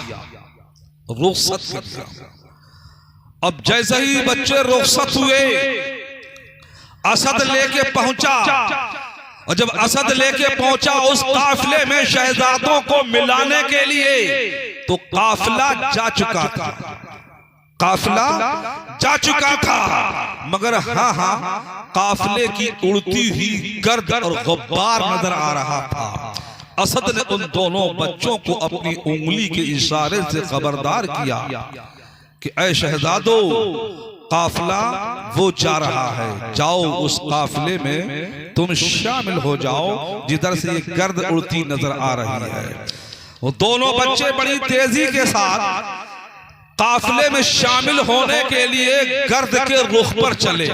Speaker 1: अब जैसे ही बच्चे रुखसत हुए, असद लेके पहुंचा और जब असद लेके पहुंचा उस काफिले में शहजादों को मिलाने के लिए, तो काफिला जा चुका था। काफिला जा चुका था मगर हाँ काफिले की उड़ती हुई गर्द और गुब्बार नजर आ रहा था। असद ने उन दोनों बच्चों को अपनी उंगली के इशारे से खबरदार किया कि ऐ शहजादो, काफिला वो जा रहा है, जाओ उस काफिले में तुम शामिल हो जाओ जिधर से ये गर्द उड़ती नजर आ रही है। वो दोनों बच्चे बड़ी तेजी के साथ काफिले में शामिल होने के लिए गर्द के रुख पर चले,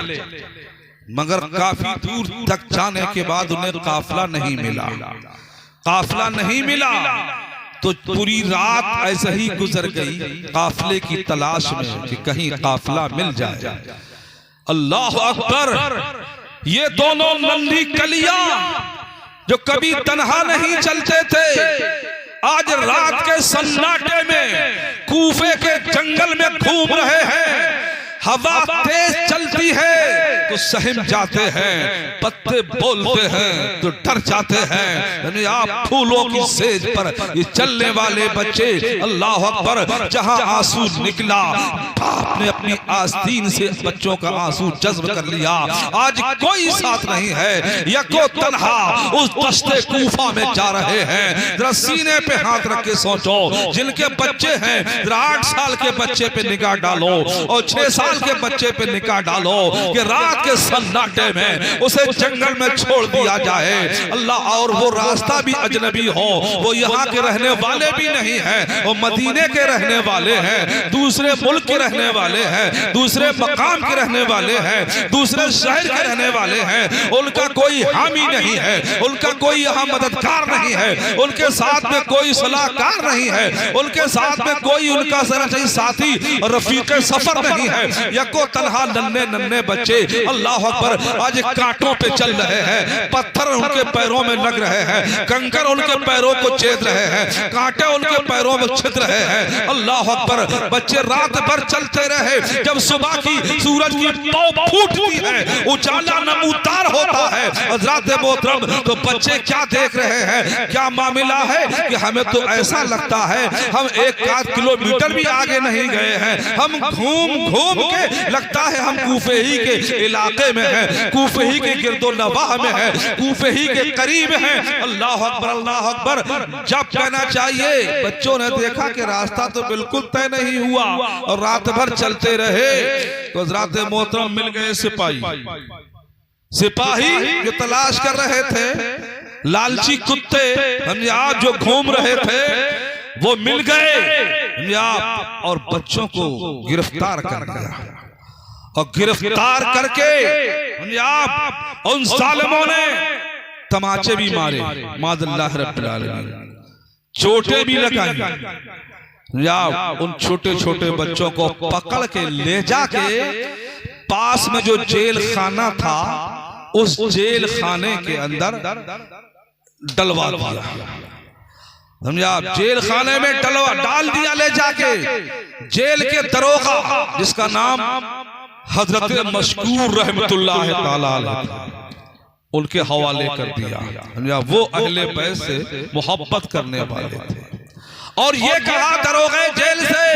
Speaker 1: मगर काफी दूर तक जाने के बाद उन्हें काफिला नहीं मिला। काफिला नहीं मिला तो पूरी रात ऐसे ही गुजर गई काफिले की तलाश में कि कहीं काफिला मिल जाए। अल्लाह अकबर। ये दोनों नन्ही कलियां जो कभी तन्हा नहीं चलते थे, आज रात के सन्नाटे में कूफे के जंगल में घूम रहे हैं। हवा तेज चलती है, तो सहम जाते हैं, पत्ते बोलते हैं तो डर जाते हैं। यानी आप फूलों की सेज पर ये चलने वाले बच्चे, अल्लाह अकबर, जहां आंसू निकला बाप ने अपनी आस्तीन से बच्चों का आंसू जज्ब कर लिया। आज कोई साथ नहीं है, यको तन्हा उस दस्ते कूफा में जा रहे हैं। जरा सीने पे हाथ रख के सोचो, जिनके बच्चे हैं 8 साल के बच्चे पे निगाह डालो और 6 साल के बच्चे पे निगाह डालो कि रात के सन्नाटे में उसे जंगल में छोड़ दिया जाए अल्लाह, और वो रास्ता भी अजनबी हो, वो यहाँ के रहने वाले भी नहीं है, वो मदीने के रहने वाले हैं, दूसरे मुल्क के रहने वाले हैं, दूसरे मकाम के रहने वाले हैं, दूसरे शहर के रहने वाले हैं, उनका कोई हामी नहीं है, उनका कोई यहाँ मददगार नहीं है, उनके साथ में कोई सलाहकार नहीं है, उनके साथ में कोई उनका साथी और रफीक सफर नहीं है। यको तन्हा नन्हे नन्हे बच्चे अल्लाह अकबर आज कांटों पे चल रहे हैं, पत्थर उनके पैरों में लग रहे हैं, कंकर उनके पैरों को छेद रहे हैं, कांटे उनके पैरों में छिद रहे हैं। अल्लाह अकबर, बच्चे रात भर चलते रहे, जब सुबह की सूरज की पौ फूटती है, उजाला नमूदार होता है हज़रात मोहतरम, तो बच्चे क्या देख रहे हैं, क्या मामला है कि हमें तो ऐसा लगता है हम 1 किलोमीटर भी आगे नहीं गए हैं, हम घूम घूम के लगता है हम कूफे ही के इलाके में हैं, कूफे ही के गिरदो नवाह में है, कूफे ही के करीब हैं। अल्लाह अकबर, अल्लाह अकबर। जब कहना चाहिए बच्चों ने देखा कि रास्ता तो बिल्कुल तय नहीं हुआ और रात भर चलते रहे, तो हज़रात मोहतरम मिल गए सिपाही जो तलाश कर रहे थे, लालची कुत्ते हम आज जो घूम रहे थे वो मिल गए और बच्चों को गिरफ्तार कर लिया। और गिरफ्तार करके आप उन जालिमों ने तमाचे भी मारे, मादल्लाह रब्बिल आलमीन, चोटें भी लगाई। या उन छोटे छोटे बच्चों को पकड़ के ले जाके पास में जो जेल खाना था उस जेल खाने के अंदर डलवा दिया। समझा, जेल खाने में डाल दिया ले जाके। जेल के दरोगा जिसका नाम हजरत मशकूर रहमतुल्लाह ताला अलैह उनके हवाले कर दिया। वो अहले बैत से मोहब्बत करने वाले थे और ये कहा दरोगे जेल से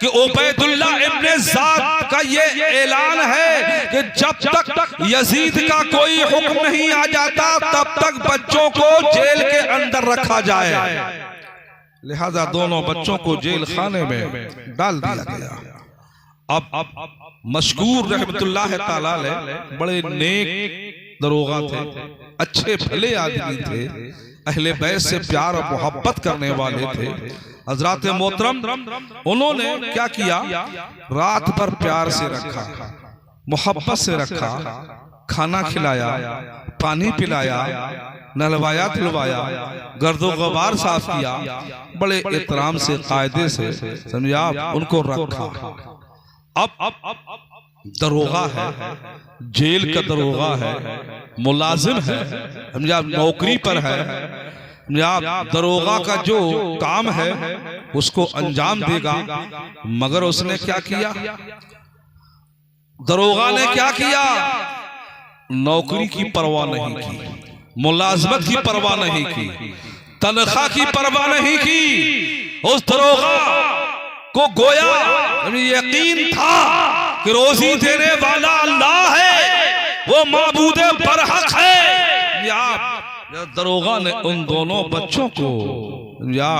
Speaker 1: कि उबैदुल्लाह इब्ने ज़ाद का ये ऐलान है कि जब तक यजीद का कोई हुक्म नहीं आ जाता तब तक बच्चों को जेल के अंदर रखा जाए। लिहाजा दोनों बच्चों को जेल खाने में डाल दिया गया। अब मशकूर रहमतुल्लाह ताला अलैह बड़े नेक दरोगा थे, अच्छे भले आदमी थे, अहले बैत से प्यार और मोहब्बत करने वाले थे। हजरत मोहतरम उन्होंने क्या किया, रात भर प्यार से रखा, मोहब्बत से रखा, खाना खिलाया, पानी पिलाया, नहलवाया धुलवाया, गर्दो गबार साफ किया, बड़े एहतराम से कायदे से समझा उनको रखा। अब दरोगा है, जेल का दरोगा है, मुलाजिम है, समझा नौकरी पर है, दरोगा का जो काम है उसको अंजाम देगा। मगर उसने क्या किया, दरोगा ने क्या किया, नौकरी की परवाह नहीं की, मुलाजमत की परवाह नहीं की, तनख्वाह की परवाह नहीं की। उस दरोगा को गोया यकीन था कि रोजी देने वाला अल्लाह है, वो माबूद बरहक है। या दरोगा ने उन दोनों बच्चों को या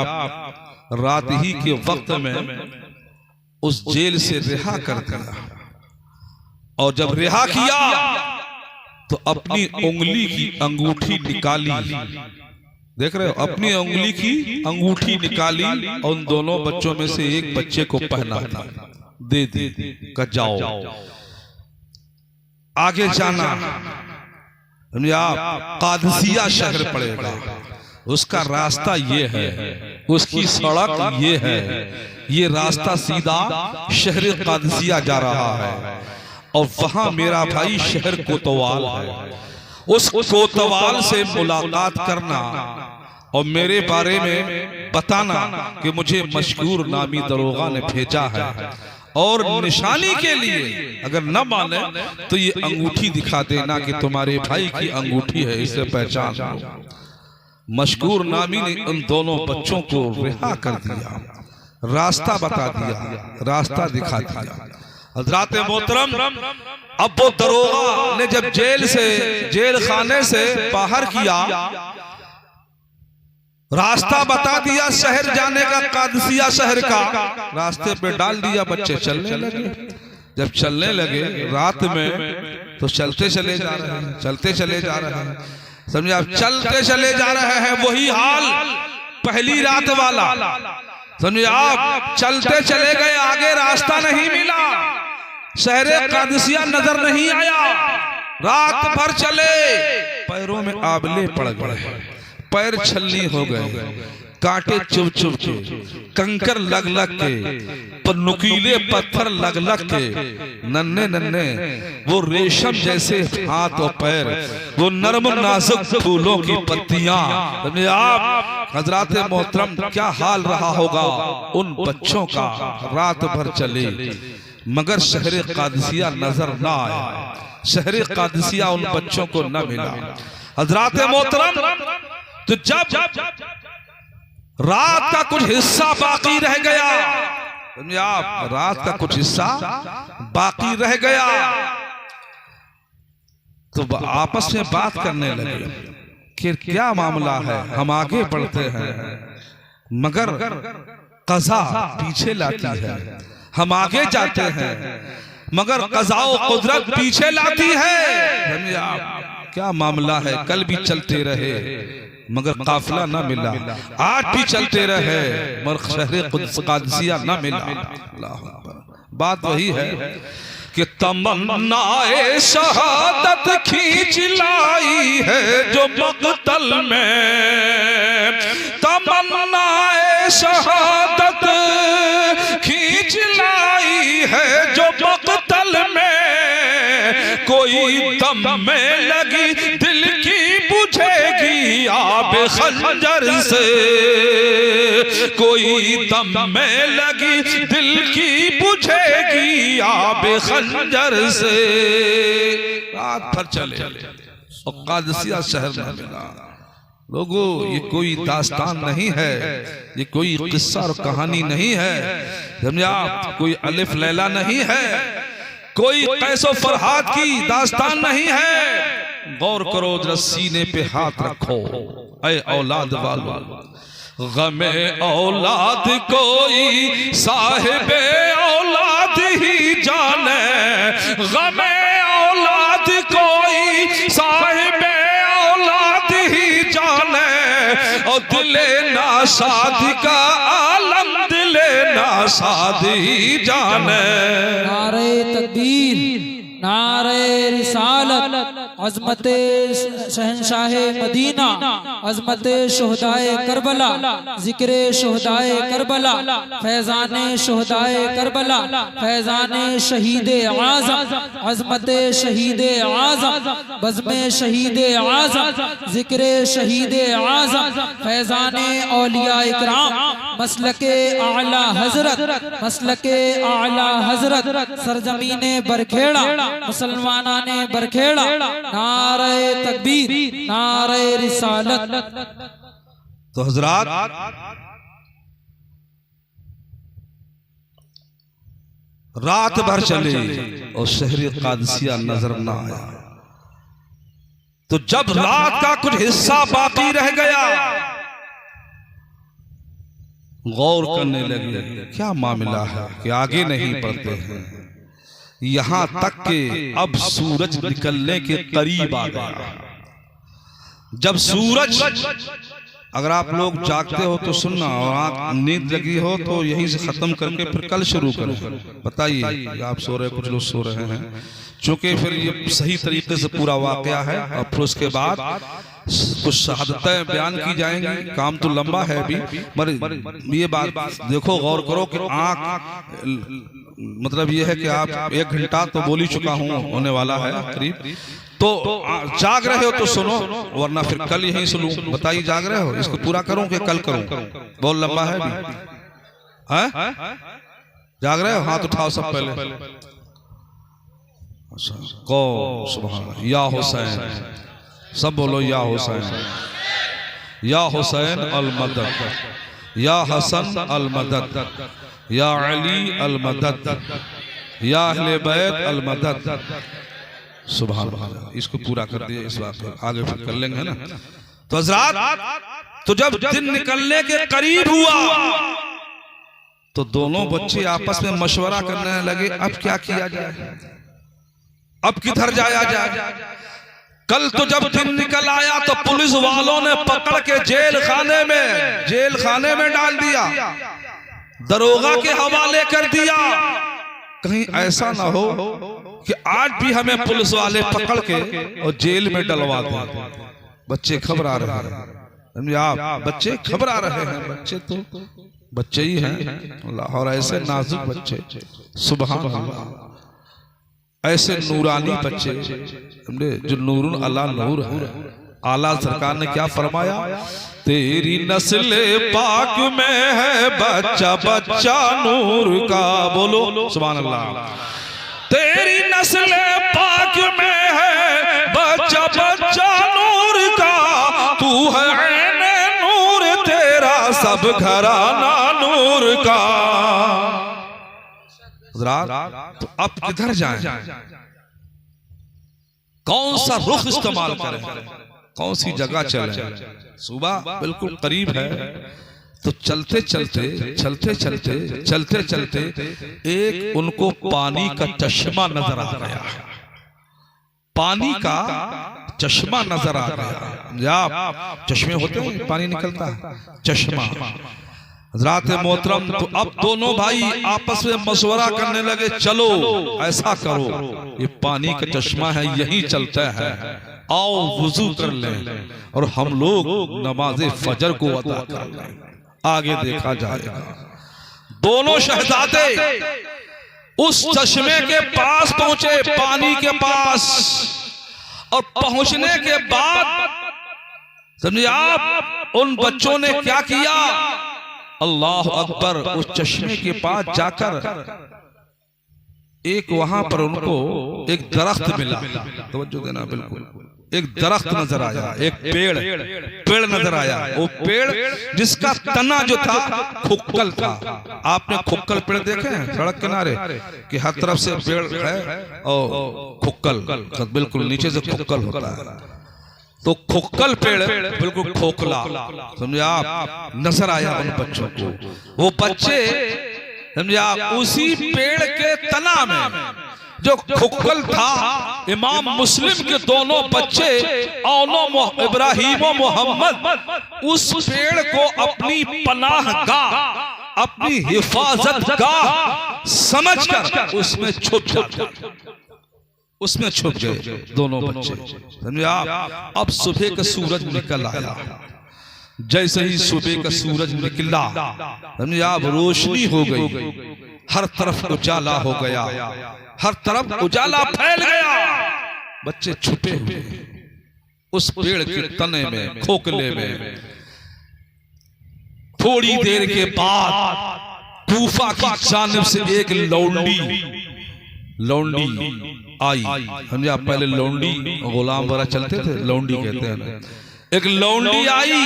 Speaker 1: रात ही के वक्त में उस जेल से रिहा कर दिया। और जब रिहा किया तो अपनी उंगली की अंगूठी निकाली, देख रहे हो, अपनी उंगली की अंगूठी निकाली और उन दोनों बच्चों में से एक बच्चे को पहना दे का जाओ आगे जाना, कादसिया शहर पड़ेगा, उसका रास्ता ये है, उसकी सड़क ये है, ये रास्ता सीधा शहर कादसिया जा रहा है और वहां मेरा भाई शहर कोतवाल है, उस कोतवाल से मुलाकात करना और मेरे बारे में बताना कि मुझे मशकूर नामी दरोगा ने भेजा है और निशानी के लिए अगर न माने तो ये अंगूठी दिखा देना कि तुम्हारे भाई की अंगूठी है, इसे पहचान लो। मशकूर नामी ने उन दोनों बच्चों को रिहा कर दिया, रास्ता बता दिया, रास्ता दिखा दिया। हजरात मोहतरम, अब वो दरोगा ने जब जेल खाने से बाहर किया, रास्ता बता दिया शहर जाने का, कादसिया शहर का, रास्ते पे डाल दिया, बच्चे चलने लगे। जब चलने लगे रात में तो चलते चले जा रहे हैं, चलते चले जा रहे हैं, समझे आप, चलते चले जा रहे हैं। वही हाल पहली रात वाला, समझे आप, चलते चले गए, आगे रास्ता नहीं मिला, शहरे कादसिया नजर नहीं आया। रात भर चले, पैरों में आबले पड़ गए, पैर छलनी हो गए, कांटे चुभ चुभ के, कंकर लग लग के, पर नुकीले पत्थर लग लग के, नन्हे नन्हे वो रेशम जैसे हाथ और पैर, वो नरम नाजुक फूलों की पत्तियां। आप हजरात मोहतरम, क्या हाल रहा होगा उन बच्चों का। रात भर चले मगर शहर कादसिया नजर ना आया, शहर कादसिया उन बच्चों को न मिला। हजरात मोहतरम, तो जब रात का कुछ हिस्सा बाकी रह गया, आप, रात का कुछ हिस्सा बाकी रह गया, तो आपस में बात करने लगे कि क्या मामला है। हम आगे बढ़ते हैं मगर कज़ा पीछे लाती है, हम आगे जाते हैं मगर कज़ा व कुदरत पीछे लाती है। क्या मामला है, कल भी चलते रहे मगर काफिला ना मिला, आज भी चलते रहे मगर शहर कादसिया ना मिला। बात वही है कि तमन्नाए शहादत खींच लाई है जो मक़तल में, तमन्नाए शहादत खींच लाई है जो मक़तल में, कोई दम में लगी दिल की बुझेगी आब खंजर से, कोई दम में लगी दिल की बुझेगी आब खंजर से। रात भर चले और कादसिया शहर में मिला। लोगों, ये कोई दास्तान नहीं है, ये कोई किस्सा और कहानी नहीं है, समझे आप, कोई अलिफ लैला नहीं है, कोई कैसो फरहाद की दास्तान नहीं है। गौर करो, जरा सीने पे हाथ रखो, ऐ औलाद वालो, गमे औलाद कोई साहिबे औलाद ही जाने, गमे औलाद कोई साहिबे औलाद ही जाने, और दिले नाशाद का आलम दिले नाशाद ही जाने।
Speaker 2: नारे तकबीर, नारे रिसालत, अज़मत शहंशाहे मदीना, अज़मत शुहदाए करबला, ज़िक्रे शुहदाए करबला, फैज़ाने शुहदाए करबला, फैज़ाने शहीदे आज़म, अज़मत शहीदे आज़म, बज़्मे शहीदे आज़म, ज़िक्रे शहीदे आज़म, फैज़ाने औलिया इकराम, मसलके आला हज़रत, मसलके आला हज़रत, सरजमीने बरखेड़ा, मुसलमाना ने बरखेड़ा। नारे तकबीर, नारे रिसालत।
Speaker 1: तो हजरात, रात भर चले और शहर कादसिया नजर ना आया। तो जब रात का कुछ हिस्सा बाकी रह गया, गौर करने लगे क्या मामला है कि आगे नहीं बढ़ते हैं। यहां तक के अब सूरज निकलने के करीब आ गया। जब सूरज, अगर आप लोग जागते हो तो सुनना, और आप नींद लगी हो तो यहीं से खत्म करके फिर कल शुरू करो। बताइए, आप सो रहे, कुछ लोग सो रहे हैं, चूंकि फिर ये सही तरीके से पूरा वाकया है, और फिर उसके बाद कुछ शहादतें बयान की जाएंगी। काम तो लंबा है अभी, मगर ये बात देखो, गौर करो कि आंख, मतलब ये है कि आप 1 घंटा तो बोल ही चुका हूं, होने वाला है करीब, तो जाग रहे हो तो सुनो, वरना फिर कल यहीं सुनूं। बताइए, जाग रहे हो, इसको पूरा करूं कि कल करूं? बहुत लंबा है अभी, जाग रहे हो? हाथ उठाओ सब पहले। को सुभान या हुसैन, सब बोलो या हुसैन, या हुसैन अल मदद, या हसन अल मदद, या अली अल मदद, या अहले बैत अल मदद। सुभान अल्लाह। इसको पूरा कर दिए, इस बात को आगे फिर कर लेंगे ना। तो हज़रात, तो जब दिन निकलने के करीब हुआ तो दोनों बच्चे आपस में मशवरा करने लगे, अब क्या किया जाए, अब किधर जाया जाए। कल तो जब दिन निकल आया तो पुलिस वालों ने पकड़ के जेल खाने में डाल दिया, दरोगा के हवाले कर दिया। कहीं ऐसा ना हो कि आज भी हमें पुलिस वाले पकड़ के और जेल में डलवा दें। बच्चे घबरा रहे हैं, आप बच्चे घबरा रहे हैं, बच्चे तो बच्चे ही हैं, और ऐसे नाजुक बच्चे, सुभान अल्लाह, ऐसे नूरानी बच्चे जो नूरुन अला नूर है। आला सरकार ने क्या फरमाया, तेरी नस्ल पाक में है बच्चा बच्चा नूर का। बोलो सुभान अल्लाह। तेरी नस्ल पाक में है बच्चा बच्चा नूर का, तू है ऐने नूर तेरा सब घराना नूर का। तो अब किधर जाएं, कौन सा रुख इस्तेमाल करें, कौन सी जगह चलें। सुबह बिल्कुल करीब है, तो चलते चलते एक उनको पानी का चश्मा नजर आ गया, पानी का चश्मा नजर आ गया। चश्मे होते हैं, पानी निकलता है, चश्मा। हज़रात मोहतरम, तो अब दोनों भाई आपस में मशवरा करने लगे, चलो ऐसा करो, ये पानी का चश्मा है, यही चलता है, आओ वुजू कर लें और हम लोग नमाज़े फजर को अदा कर लें, आगे देखा जाएगा। दोनों शहजादे उस चश्मे के पास पहुंचे, पानी के पास, और पहुंचने के बाद समझिए आप, उन बच्चों ने क्या किया, अल्लाह अकबर, उस चश्मे के पास जाकर एक वहां पर उनको एक दरख्त मिला, तवज्जो देना बिल्कुल, एक दरख्त नजर आया, एक पेड़ नजर आया। वो पेड़ जिसका तना जो था खुक्कल था। आपने खुक्कल पेड़ देखे हैं सड़क किनारे कि हर तरफ से पेड़ है और खुक्कल बिल्कुल नीचे से खुक्कल होता है, तो खुक्कल पेड़ बिल्कुल खोखला, समझे आप, नजर आया उन बच्चों को। वो बच्चे समझे आप उसी पेड़ के तना में जो खुक्कल था, इमाम मुस्लिम के दोनों बच्चे इब्राहिम और मोहम्मद उस पेड़ को अपनी पनाह गाह, अपनी हिफाजत गाह समझकर उसमें छुप जाते, उसमें छुप गए दोनों बच्चे, समझे आप। अब सुबह का सूरज निकल आया, जैसे ही सुबह का सूरज निकला, समझे आप, रोशनी हो गई, हर तरफ उजाला हो गया, हर तरफ उजाला फैल गया। बच्चे छुपे हुए उस पेड़ के तने में, खोखले में। थोड़ी देर के बाद कूफा की जानिब से एक लौंडी आई। समझे आप, पहले लौंडी गुलाम वगैरह चलते थे, लौंडी कहते हैं ना। एक लौंडी आई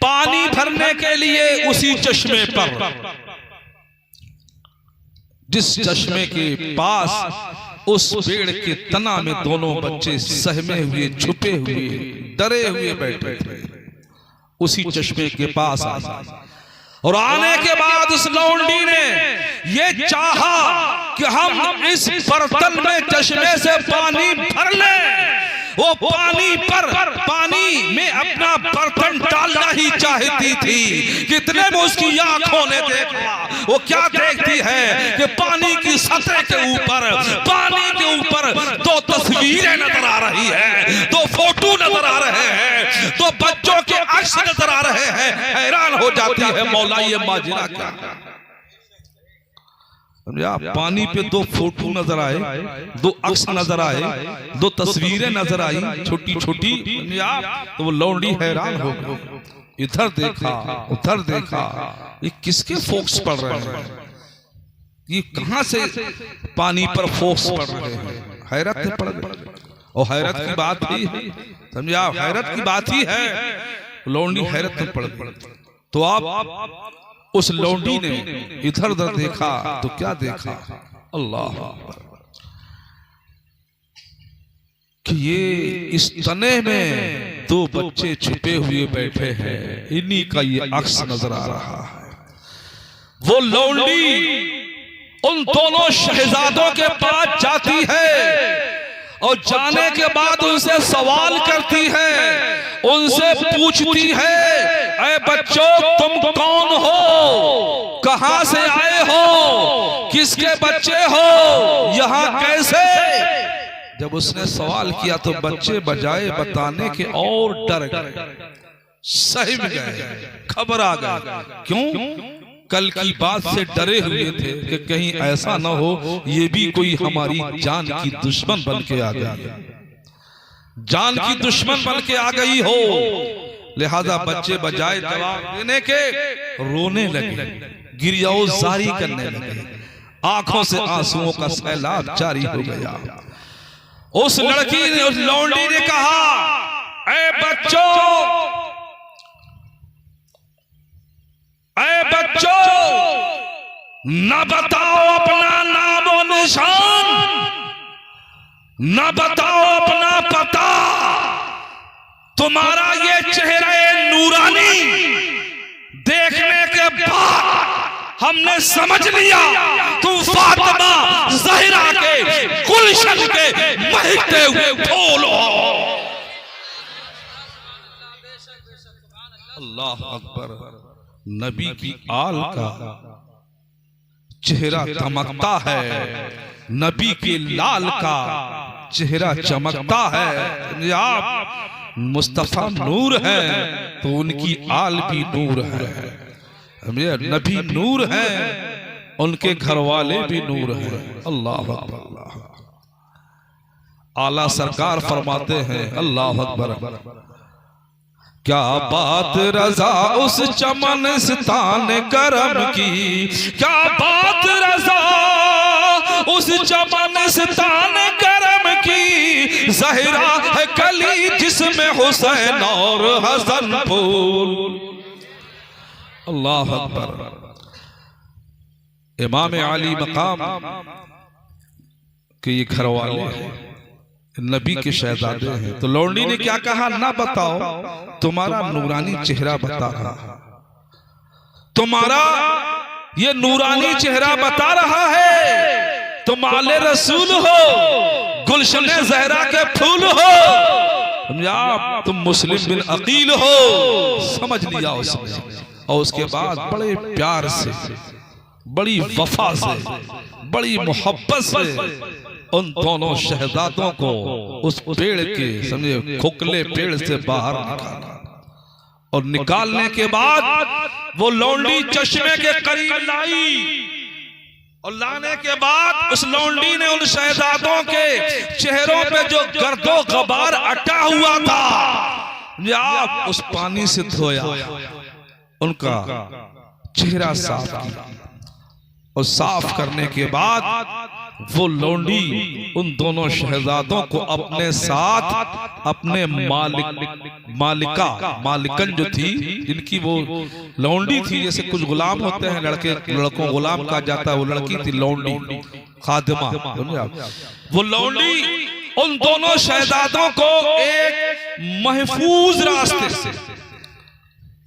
Speaker 1: पानी भरने के लिए उसी चश्मे पर, जिस चश्मे के पास उस पेड़ के तना में दोनों बच्चे सहमे हुए, छुपे हुए, डरे हुए बैठे थे। उसी चश्मे के पास आया, और आने के बाद उस लौंडी ने ये चाहा कि हम इस बर्तन में चश्मे से पानी भर लें। वो पानी में अपना बर्तन डालना ही चाहती थी, कितने में उसकी आंखों ने देखा। वो क्या देखती है कि पानी की सतह के ऊपर, पानी के ऊपर दो तस्वीरें नजर आ रही है, दो फोटो नजर आ रहे हैं, दो बच्चों के अक्स नजर आ रहे हैं। हैरान हो जाती है, मौला ये माजरा क्या है। आप, पानी पे दो फोटो नजर आए, दो अक्स नजर आए, दो तस्वीरें नजर आई छोटी छोटी, तो वो लौंडी हैरान हो गई। इधर देखा उधर देखा, ये किसके फोक्स पड़ रहे हैं। ये कहां से पानी पर फोर्स पड़ रहे हैं, हैरत में पड़ गए। और हैरत की बात ही है, समझे आप, हैरत की बात ही है, लौंडी हैरत में पड़ गई। तो आप उस लौंडी ने इधर उधर देखा तो क्या देखा, अल्लाह कि ये इस तने में दो बच्चे छुपे हुए बैठे हैं, इन्हीं का ये अक्स नजर आ रहा है। वो लौंडी उन दोनों शहजादों के पास जाती है और जाने के बाद उनसे सवाल करती है, उनसे पूछती है, ऐ बच्चों तुम कौन हो, कहां से आए हो, किसके बच्चे हो, यहां कैसे। जब उसने सवाल किया तो बच्चे बजाय बताने के और डर गए, सहम गए, घबरा गए। क्यों? कल की बात से डरे हुए थे कि कहीं ऐसा ना हो ये भी कोई हमारी जान की दुश्मन बन के आ गई, जान की दुश्मन बन के आ गई हो। लिहाजा बच्चे बजाय जवाब देने के रोने लगे, गिरियाज़ारी करने लगे, आंखों से आंसुओं का सैलाब जारी हो गया। उस लड़की ने, उस लौंडी ने कहा, ऐ बच्चों, ऐ बच्चों, न बताओ अपना नाम और निशान, न बताओ अपना पता, तुम्हारा ये चेहरा नूरानी देखने के बाद हमने समझ लिया तुम फातिमा ज़हरा के गुलशन के महकते हुए फूल हो। अल्लाह अकबर। नबी की आल का चेहरा चमकता है, नबी के लाल का चेहरा चमकता है। आप मुस्तफा नूर है तो उनकी आल भी नूर है, नबी नूर है, उनके घर वाले भी नूर हैं। अल्लाह अकबर। आला सरकार फरमाते हैं, अल्लाह अकबर, क्या बात रजा उस चमन सितान करम की, क्या बात रजा उस चमन सितान करम की, ज़हरा है कली जिसमें हुसैन और हसन फूल। अल्लाह अकबर। इमाम अली मकाम के ये घर वाले हैं, नबी के शहजादे हैं। तो लौंडी ने क्या कहा, ना बताओ, तुम्हारा नूरानी चेहरा बता रहा, तुम्हारा ये नूरानी चेहरा बता रहा है, तुम आले रसूल हो, गुलशन ज़हरा के फूल हो, तुम मुस्लिम बिन अकील हो। समझ लिया उसने। और उसके बाद बड़े प्यार से, बड़ी वफा से, बड़ी मोहब्बत से उन दोनों शहजादों को उस पेड़ के, समझे, खोखले पेड़ से बाहर निकाला। और निकालने के बाद वो लौंडी चश्मे के करीब लाई, और लाने के बाद उस लौंडी ने उन शहजादों के चेहरों पे जो गर्दो गबार अटा हुआ था, आप उस पानी से धोया, उनका चेहरा साफ किया। और साफ करने के बाद वो लौंडी उन दोनों शहजादों को अपने साथ, अपने मालिकन जो थी, जिनकी वो लौंडी थी, जैसे कुछ गुलाम होते हैं, लड़कों गुलाम कहा जाता है, वो लड़की थी लौंडी, खादिमा। वो लौंडी उन दोनों शहजादों को एक महफूज रास्ते से,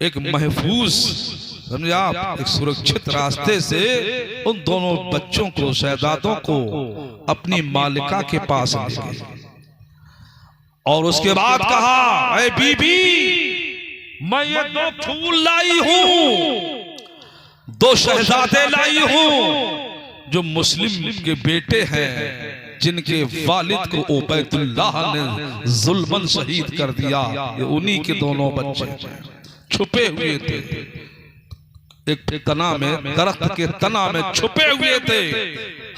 Speaker 1: एक महफूज, समझे आप, एक सुरक्षित रास्ते से उन दोनों बच्चों को, शहजादों को अपनी मालिका के पास ले गए। और उसके बाद कहा, ऐ बीबी, मैं ये दो फूल लाई हूं, दो शहजादे लाई हूं, जो मुस्लिम के बेटे हैं, जिनके वालिद को उबैदुल्लाह ने जुल्मन शहीद कर दिया। ये उन्हीं के दोनों बच्चे छुपे हुए थे, एक तना में, दरख्त के तना में छुपे हुए थे,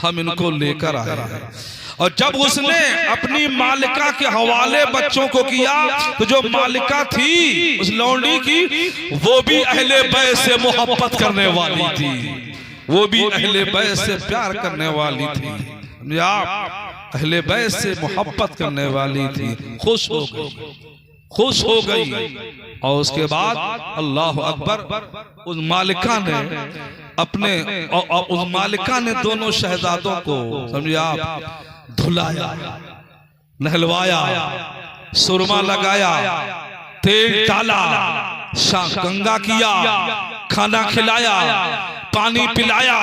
Speaker 1: हम इनको लेकर आए हैं। और जब उसने अपनी मालिका के हवाले बच्चों को किया, तो जो मालिका थी उस लौंडी की, वो भी अहले बैत से मोहब्बत करने वाली थी। वो भी अहले बैत से प्यार करने वाली थी, आप अहले बैत से मोहब्बत करने वाली थी। खुश हो गई और उसके बाद अल्लाह अकबर, उस मालिका ने अपने उस मालिका ने दोनों शहजादों को समझे आप धुलाया, नहलवाया, सुरमा लगाया, तेल डाला, गंगा किया, खाना खिलाया, पानी पिलाया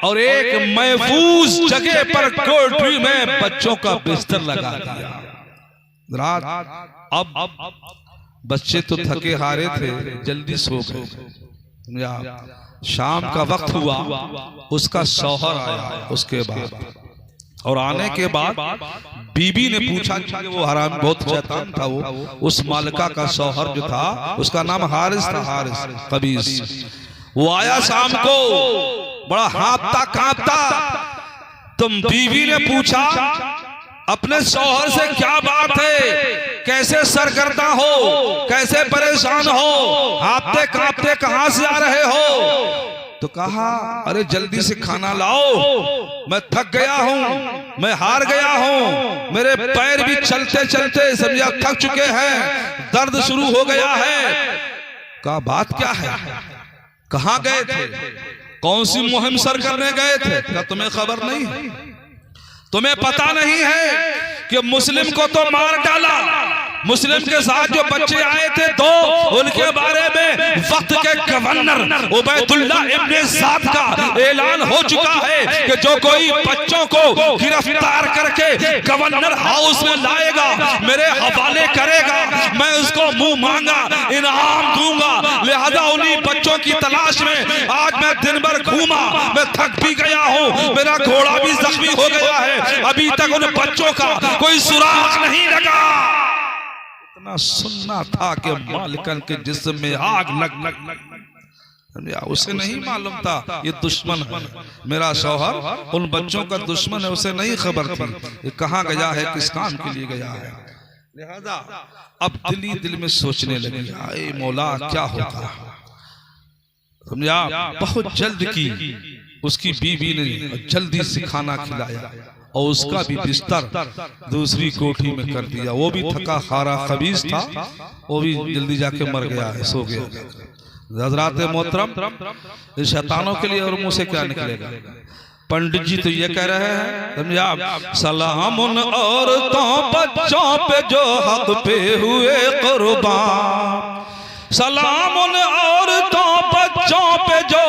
Speaker 1: और एक महफूज जगह पर कोठरी में बच्चों का बिस्तर लगा दिया। रात अब बच्चे तो थके हारे थे, जल्दी सो गए। शाम का वक्त हुआ, उसका शौहर आया उसके बाद, और आने के बाद बीबी ने पूछा कि वो हराम बहुत शैतान था, वो उस मालिका का शौहर जो था उसका नाम हारिस था, हारिस कबीस। वो आया शाम को बड़ा हाँफता कांपता। तुम बीवी ने पूछा अपने शौहर से क्या बात है, कैसे सरगर्दा हो, कैसे परेशान हो, हाँफते कांपते कहां से आ रहे हो? तो कहा अरे जल्दी से खाना लाओ, मैं थक गया हूं, मैं हार गया हूं, मेरे पैर भी चलते चलते समझा थक चुके हैं, दर्द शुरू हो गया है। कहा बात क्या है, कहां गए थे, कौन सी मुहिम सर करने गए थे? क्या तुम्हें खबर नहीं है, तुम्हें पता नहीं है कि मुस्लिम को तो मार डाला, मुस्लिम के साथ जो बच्चे आए थे दो, उनके बारे में वक्त के गवर्नर उबैदुल्लाह इब्ने ज़ाद का ऐलान हो चुका है कि जो कोई बच्चों को गिरफ्तार करके गवर्नर हाउस में लाएगा, मेरे हवाले करेगा, मैं उसको मुंह मांगा इनाम दूंगा। लिहाजा उन्हीं बच्चों की तलाश में आज मैं दिन भर घूमा, मैं थक भी गया हूँ, मेरा घोड़ा भी जख्मी हो गया है, अभी तक उन बच्चों का कोई सुराग नहीं लगा। इतना सुनना था कि मालिकन के जिस्म में आग लग उसे नहीं मालूम था ये दुश्मन है, मेरा शौहर उन बच्चों का दुश्मन है, उसे नहीं खबर थी ये कहाँ गया है, किस काम के लिए गया है। लिहाजा अब दिल ही दिल में सोचने लगे, आए मौला क्या होगा। समझा बहुत जल्द की उसकी बीवी ने जल्दी से खाना खिलाया और उसका भी बिस्तर दूसरी कोठी में कर दिया। वो भी थका हारा खबीस था, वो भी जल्दी जाके मर गया है, सो गया। हज़रात मोहतरम, शैतानों के लिए और मुंह से क्या निकलेगा। पंडित जी तो ये कह रहे हैं, समझा सलाम उन औरतों बच्चों पे जो हक पे हुए कुर्बान, सलाम उन औरतों बच्चों पे जो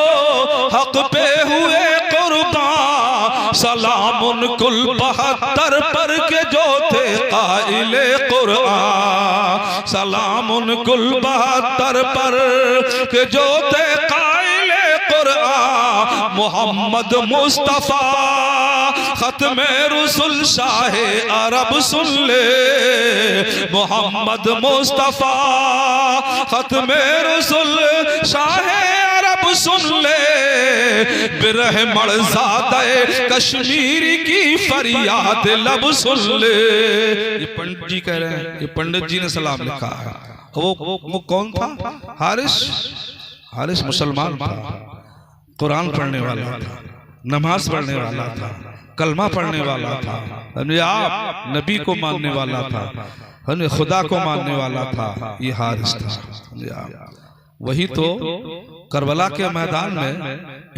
Speaker 1: हक पे हुए कुर्बान, सलाम उन कुल 72 पर के जो थे काइले कुरान, सलाम उन कुल 72 पर के जो थे काइले कुरान। मोहम्मद मुस्तफा खत्मे रसूल शाहे अरब सुन ले, मोहम्मद मुस्तफा खत्मे रसूल शाहे अरब सुन ले, बिरह मर्ज़ादे कश्मीर की फरियाद लब सुन ले। ये पंडित जी कह रहे हैं, ये पंडित जी ने सलाम लिखा है। वो कौन था? हारिस मुसलमान था, कुरान पढ़ने वाला था, नमाज पढ़ने वाला था, कलमा पढ़ने वाला था, आप नबी को मानने वाला था, खुदा को मानने वाला था। ये हारिस था। वही तो करबला के मैदान में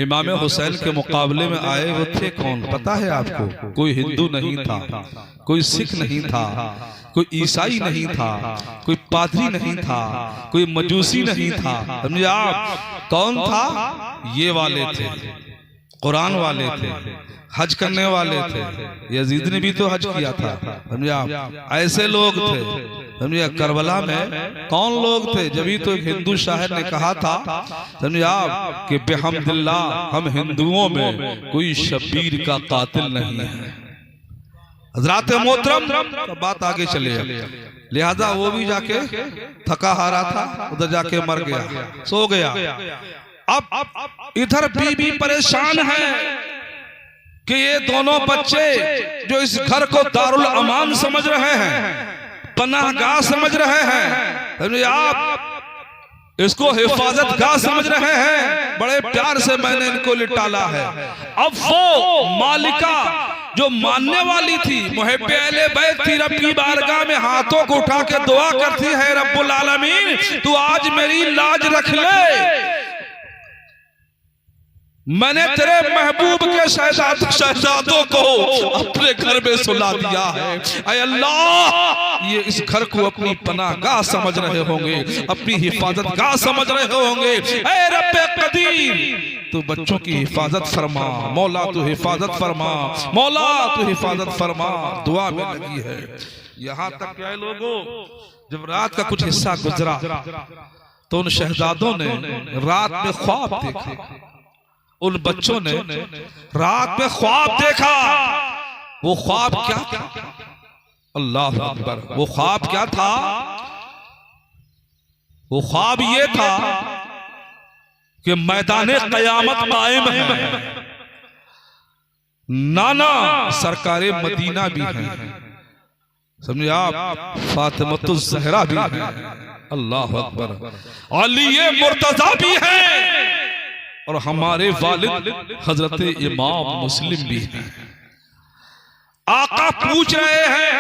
Speaker 1: इमाम हुसैन के मुकाबले में आए वो थे कौन पता है आपको? कोई हिंदू नहीं था, कोई सिख नहीं था, कोई ईसाई नहीं था, कोई पादरी नहीं था, कोई मजूसी नहीं था। समझे आप कौन था? ये वाले थे, कुरान वाले थे, हज करने वाले थे। यजीद ने भी तो हज किया था। समझे आप ऐसे लोग थे। समझे करबला में कौन लोग थे? जब ही तो एक हिंदू शायर ने कहा था, समझे आप कि बेहम्दुलिल्लाह हम हिंदुओं में कोई शब्बीर का कातिल नहीं है। हज़रात मोहतरम बात आगे चले, लिहाजा वो भी जाके थका हारा था, उधर जाके मर गया, सो गया। अब इधर बीबी परेशान है कि ये दोनों बच्चे जो इस घर को दारुल अमान समझ रहे हैं, पनाहगाह समझ रहे हैं, आप इसको हिफाजत गाह समझ रहे हैं, बड़े प्यार से मैंने इनको लिटाला है। अब वो मालिका जो मानने वाली थी, मुहिब्बे अहले बैत थी, रब की बारगाह में हाथों को उठा के दुआ करती है, रब्बुल आलमीन तू आज मेरी लाज रख ले, मैंने तेरे महबूब के शहजादों को अपने घर में सुला दिया है। ऐ अल्लाह, ये इस घर को अपनी पनाहगाह समझ रहे होंगे, अपनी हिफाजत गाह समझ रहे होंगे। ऐ रब्बे कदीर, तू बच्चों की हिफाजत फरमा, मौला तू हिफाजत फरमा, मौला तू हिफाजत फरमा, दुआ में लगी है। यहाँ तक क्या लोगों, जब रात का कुछ हिस्सा गुजरा तो उन शहजादों ने रात में ख्वाब देखा, उन बच्चों ने रात में ख्वाब देखा। वो ख्वाब क्या था? अल्लाह अकबर, वो ख्वाब क्या था? वो ख्वाब ये था कि मैदान क़यामत कायम है, नाना सरकारे मदीना भी हैं, समझे आप, फातिमतुज़ ज़हरा भी है, अल्लाह अकबर, अली मुर्तज़ा भी है, और हमारे वालिद हजरत इमाम मुस्लिम भी हैं। आका पूछ रहे हैं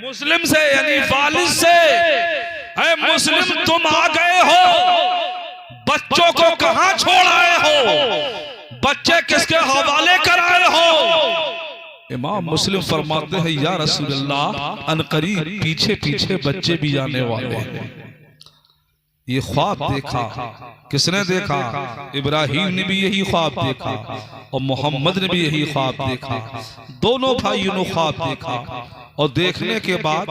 Speaker 1: मुस्लिम से, यानी वालिद से, ऐ मुस्लिम तुम आ गए हो, बच्चों को कहां छोड़ आए हो, बच्चे किसके हवाले कराए हो? इमाम मुस्लिम फरमाते हैं, या रसूलल्लाह, अनकरीब पीछे पीछे बच्चे भी आने वाले हैं। ये ख्वाब देखा, किसने देखा? इब्राहीम ने भी यही ख्वाब देखा और मोहम्मद ने भी यही ख्वाब देखा, दोनों भाइयों ने ख्वाब देखा। और देखने के बाद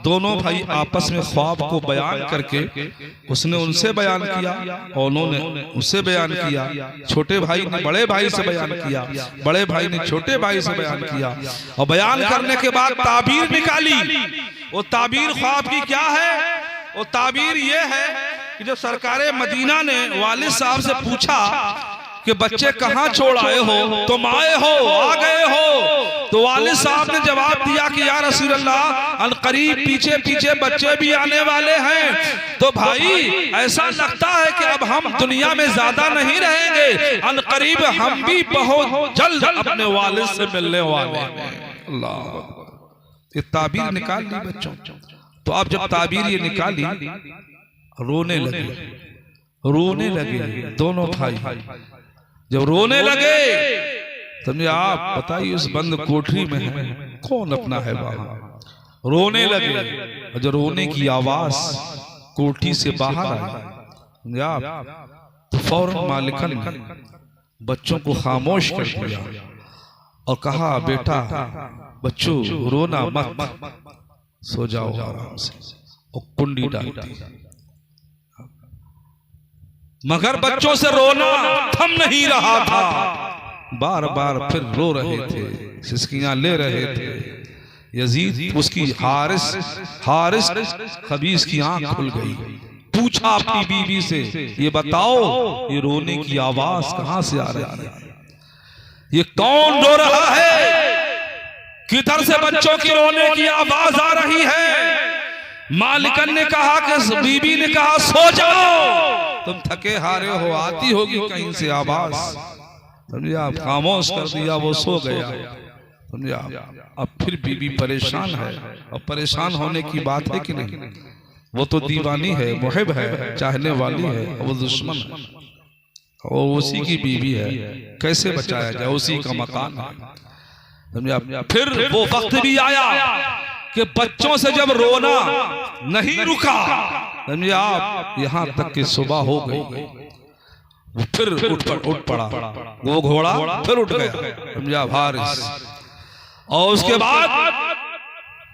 Speaker 1: दोनों भाई आपस में ख्वाब को बयान करके, उसने उनसे बयान किया और उन्होंने उससे बयान किया, छोटे भाई ने बड़े भाई से बयान किया, बड़े भाई ने छोटे भाई से बयान किया, और बयान करने के बाद ताबीर निकाली। वो ताबीर ख्वाब की क्या है? वो ताबीर ये है कि जब सरकारे मदीना ने वालिद साहब से पूछा कि बच्चे कहाँ छोड़ आए हो, तुम आए हो, आ गए हो, तो वालिद साहब ने जवाब दिया कि या रसूल अल्लाह, अनकरीब पीछे पीछे बच्चे भी आने वाले हैं। तो भाई ऐसा लगता है कि अब हम दुनिया में ज्यादा नहीं रहेंगे, अनकरीब हम भी बहुत जल्द अपने वालिद से मिलने वाले हैं। अल्लाह, ये ताबीर निकाल ली बच्चों। तो आप जब ताबीर ये निकाली, रोने लगे दोनों भाई। जब रोने लगे, समझे आप, बताइए उस बंद कोठरी में है, कौन अपना है वहां? रोने लगे, और जब रोने की आवाज कोठी से बाहर आई, समझे आप, तो फौरन मालिकन ने बच्चों को खामोश कर दिया और कहा, बेटा बच्चों रोना मत, सो जाओ आराम से, और कुंडी डाल दी। मगर बच्चों से रोना थम नहीं रहा था, बार बार फिर रो रहे थे, सिसकियां ले रहे थे। यजीद उसकी हारिस खबीस की आंख खुल गई, पूछा अपनी बीवी से, ये बताओ ये रोने की आवाज कहां से आ रही है? ये कौन रो रहा है? किधर से बच्चों की रोने की आवाज आ रही है? मालिकन ने कहा कि बीबी ने कहा, सो जाओ, तुम थके हारे हो, आती होगी कहीं से आवाज। समझे आप, खामोश कर दिया, वो सो गया। समझे आप, अब फिर बीबी परेशान है, और परेशान होने की बात है कि नहीं? वो तो दीवानी है, मुहिब है, चाहने वाली है, वो दुश्मन है, वो उसी की बीवी है, कैसे बचाया जाए? उसी का मकान है। फिर वो वक्त भी आया कि बच्चों से जब रोना नहीं रुका, समझे आप, यहां तक कि सुबह हो गई, वो फिर उठ पड़ा, वो घोड़ा फिर उठ गया, समझे आप, हारिस। और उसके बाद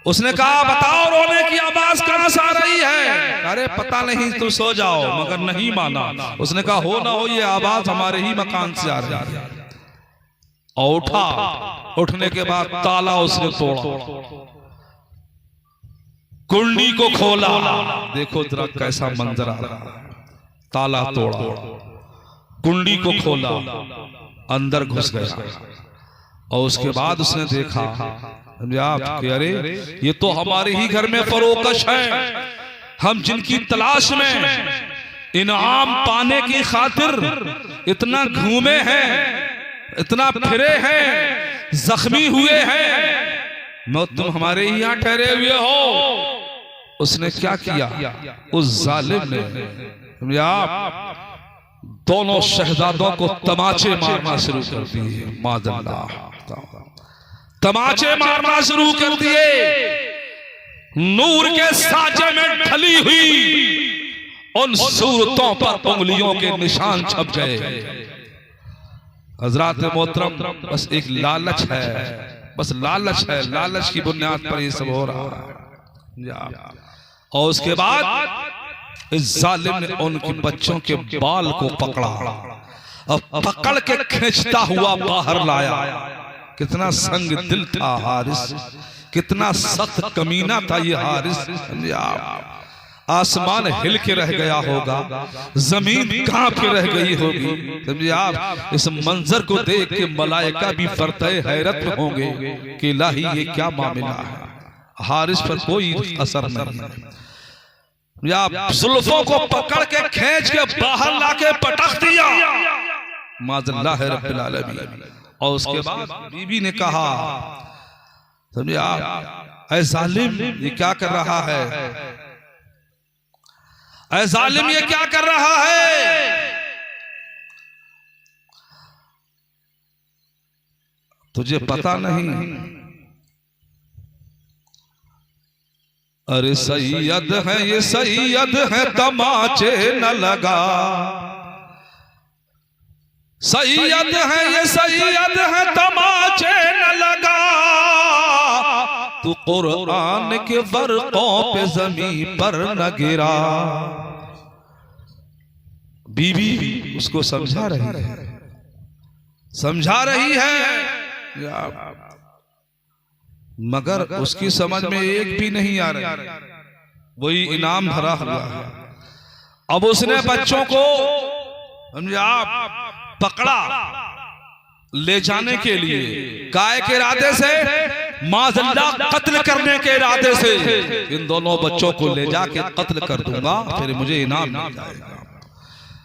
Speaker 1: उसने कहा, बताओ रोने की आवाज कहां से आ रही है? अरे पता नहीं, तुम सो जाओ। मगर नहीं माना। उसने कहा, हो ना हो ये आवाज हमारे ही मकान से आ रही है। और उठा, उठने के बाद ताला उसने तोड़ा, कुंडी को खोला, देखो जरा कैसा मंजर आ रहा है। ताला तोड़ा, कुंडी को खोला, अंदर घुस गया, और उसके बाद उसने देखा, आप कि अरे ये तो हमारे ही घर में फरोकश है, हम जिनकी तलाश में इनाम पाने की खातिर इतना घूमे हैं, इतना फिरे हैं, जख्मी हुए हैं, मैं तुम हमारे ही यहां ठहरे हुए हो। उसने क्या किया? उस जालिम ने आप दोनों शहजादों को तमाचे मारना शुरू कर दिए। मादल्लाह, तमाचे मारना शुरू कर दिए। नूर के साजे में ढली हुई उन सूरतों पर उंगलियों के निशान छप गए। हजरात मोहतरम, बस एक लालच है, बस लालच है, लालच की बुनियाद पर ये सब हो रहा है। और उसके बाद इस जालिम ने उनके बच्चों के बाल को पकड़ा और पकड़ के खींचता हुआ बाहर लाया। कितना संग दिल था हारिस, कितना सख्त कमीना था ये हारिस। आसमान हिल के रह गया होगा, जमीन कांप के रह गई होगी। समझिए आप, इस मंजर को देख के मलाइका भी फरते हैरत में होंगे कि इलाही ये क्या मामला है। हारिस पर कोई असर नहीं। या जुल्फों को पकड़ के खींच के बाहर लाके पटक दिया। माज़ल्लाह रब्बिल आलमीन। और उसके बाद बीबी ने कहा, समझिए आप, ऐ जालिम ये क्या कर रहा है? ऐ जालिम ये क्या कर रहा है? तुझे पता नहीं? अरे सैयद है ये, सैयद है, तमाचे न लगा। सैयद है ये, सैयद है, तमाचे न लगा। तू कुरान के वर्कों पे जमीन पर न गिरा। बीवी उसको समझा रही है, समझा रही है, मगर उसकी समझ में एक भी नहीं आ रहा। वही इनाम भरा हुआ है। अब उसने बच्चों को समझे आप पकड़ा ले जाने के लिए, काय के इरादे से, माज़ल्लाह कत्ल करने के इरादे से। इन दोनों बच्चों को ले जाके कत्ल कर दूंगा, फिर मुझे इनाम मिल जाएगा।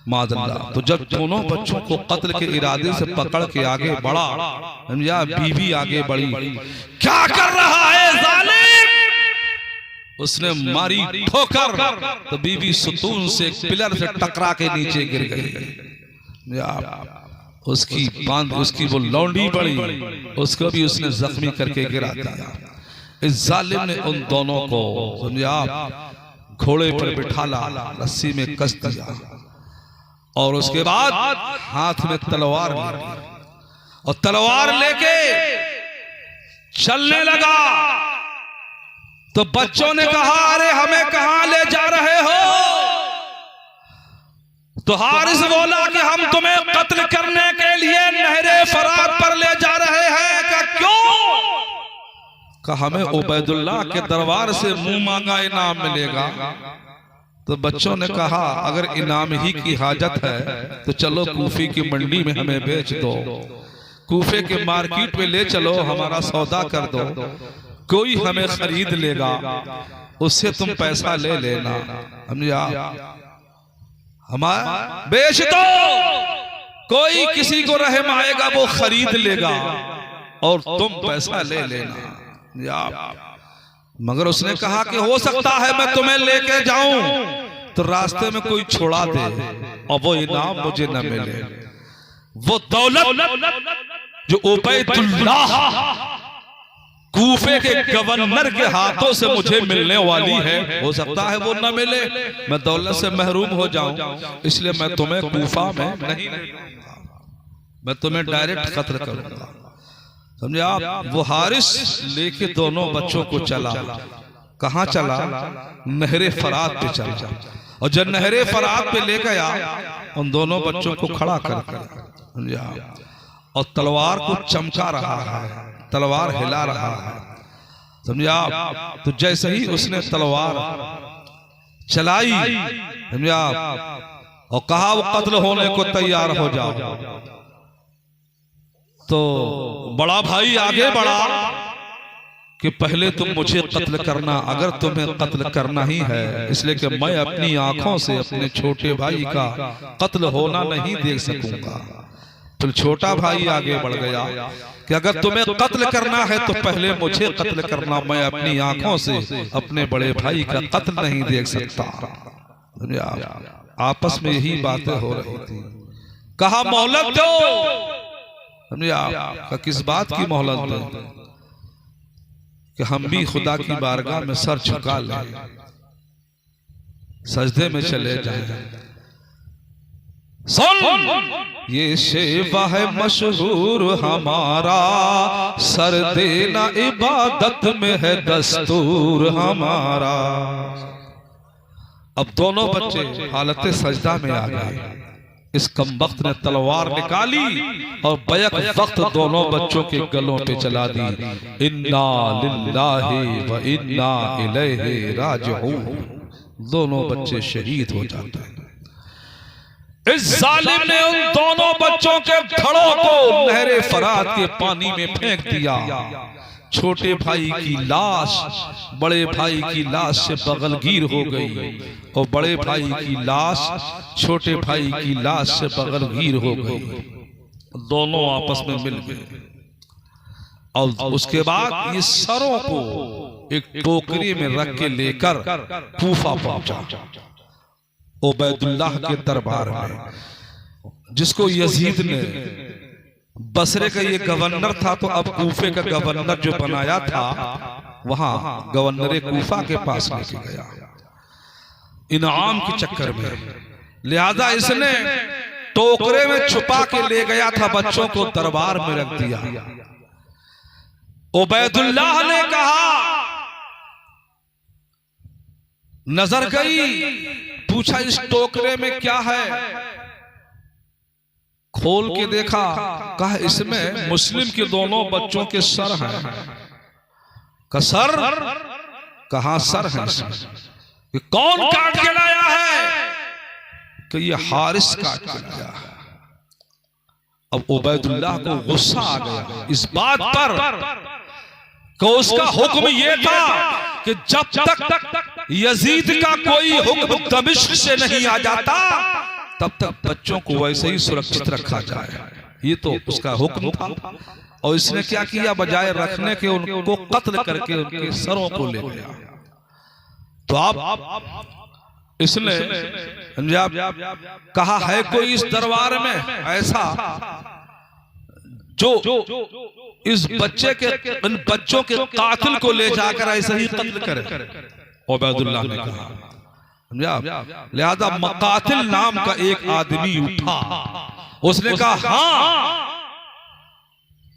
Speaker 1: माज़ल्लाह। तो जब दोनों बच्चों को कत्ल के इरादे से पकड़ के आगे बढ़ा, समझा, बीवी आगे बढ़ी। क्या कर रहा है जालिम? उसने मारी ठोकर तो बीवी सुतून से, पिलर से टकरा के नीचे गिर गई। उसकी वो लौंडी पड़ी, उसको भी उसने जख्मी करके गिरा दिया। इस जालिम ने उन दोनों को समझा घोड़े पर बिठाला, रस्सी में कस दिया और उसके बाद हाथ में तलवार ली और तलवार लेके चलने लगा। तो बच्चों ने कहा, अरे हमें कहां ले जा रहे हो? तो हारिस बोला कि हम तुम्हें कत्ल करने के लिए नहरे फरात पर ले जा रहे हैं। क्या क्यों? कहा हमें उबैदुल्लाह के दरबार से मुंह मांगा इनाम मिलेगा। तो बच्चों ने कहा, अगर इनाम ही की हाजत है तो चलो कूफे की मंडी में हमें बेच दो, कूफे के मार्केट में ले चलो, हमारा सौदा कर दो, कोई हमें खरीद लेगा, उससे तुम पैसा ले लेना। हमारा बेच दो, कोई किसी को रहम आएगा वो खरीद लेगा और तुम पैसा ले लेना। मगर उसने कहा कि हो सकता है मैं तुम्हें लेके जाऊं तो रास्ते में कोई छोड़ा दे और वो इनाम मुझे न मिले। वो दौलत जो उबैदुल्लाह कूफे के गवर्नर के हाथों से मुझे मिलने वाली है, हो सकता है वो न मिले, मैं दौलत से महरूम हो जाऊं, इसलिए मैं तुम्हें कूफा में नहीं, मैं तुम्हें डायरेक्ट कत्ल करूंगा। समझे आप? वो हारिस लेके दोनों बच्चों को चला। कहां चला? नहरे फरात पे चला। और जब नहरे फरात पे ले गया, उन दोनों बच्चों को खड़ा कर और तलवार को चमका रहा है, तलवार हिला रहा है। समझे आप? तो जैसे ही उसने तलवार चलाई, समझे आप, और कहा वो कत्ल होने को तैयार हो जाओ, तो बड़ा भाई आगे बढ़ा कि पहले तुम मुझे कत्ल करना, अगर तुम्हें कत्ल करना ही है, इसलिए कि मैं अपनी आंखों से अपने छोटे भाई का कत्ल होना नहीं देख सकूंगा। फिर छोटा भाई आगे बढ़ गया कि अगर तुम्हें कत्ल करना है तो पहले मुझे कत्ल करना, मैं अपनी आंखों से अपने बड़े भाई का कत्ल नहीं देख सकता। आपस में यही बातें हो रही थी। कहा मोहलत दो, किस बात की मोहलत दो? कि हम भी खुदा की बारगाह में सर झुका ले, सजदे में चले जाएं। सुन, ये शेवा है मशहूर हमारा, सर देना इबादत में है दस्तूर हमारा। अब दोनों बच्चे हालत सजदा में आ गए। इस कमबख्त ने तलवार निकाली और बैक वक्त दोनों बच्चों के गलों पे चला दी। इन्ना लिल्लाहि व इन्ना इलैहि राजिऊन। दोनों बच्चे शहीद हो जाते हैं। इस जालिम ने उन दोनों बच्चों के धड़ों को नहरे फरात के पानी में फेंक दिया। छोटे भाई की लाश बड़े भाई की लाश से बगलगीर हो गई और बड़े भाई की लाश छोटे भाई की लाश से बगलगीर हो गई। दोनों आपस में मिल गए और उसके बाद ये सरों को एक टोकरी में रख के लेकर कूफा पहुंचा, उबैदुल्लाह के दरबार में, जिसको यजीद ने, बसरे का ये गवर्नर था, तो अब कूफे का गवर्नर जो बनाया था वहां गवर्नर कूफा के पास लेके गया इनाम के चक्कर में। लिहाजा इसने टोकरे में छुपा के ले गया था, बच्चों को दरबार में रख दिया। उबैदुल्लाह ने कहा, नजर गई, पूछा इस टोकरे में क्या है? खोल के देखा, कहा इसमें मुस्लिम के दोनों बच्चों के सर हैं। का सर? कहां सर है इसमें? कि कौन काट के लाया है? कि ये हारिस काट के लाया है। अब उबैदुल्लाह को गुस्सा आ गया इस बात पर कि उसका हुक्म ये था कि जब तक यजीद का कोई हुक्म दमिश्क से नहीं आ जाता तब तक बच्चों को वैसे ही सुरक्षित रखा जाए। ये तो उसका हुक्म था। और इसने क्या किया, बजाय रखने के उनको कत्ल करके उनके सरों को ले गया। तो आप इसने कहा है कोई इस दरबार में ऐसा जो इस बच्चे के, इन बच्चों के कातिल को ले जाकर ऐसे ही कत्ल करे? उबैदुल्लाह ने कहा। लिहाजा मकातिल नाम का एक आदमी उठा, उसने कहा हाँ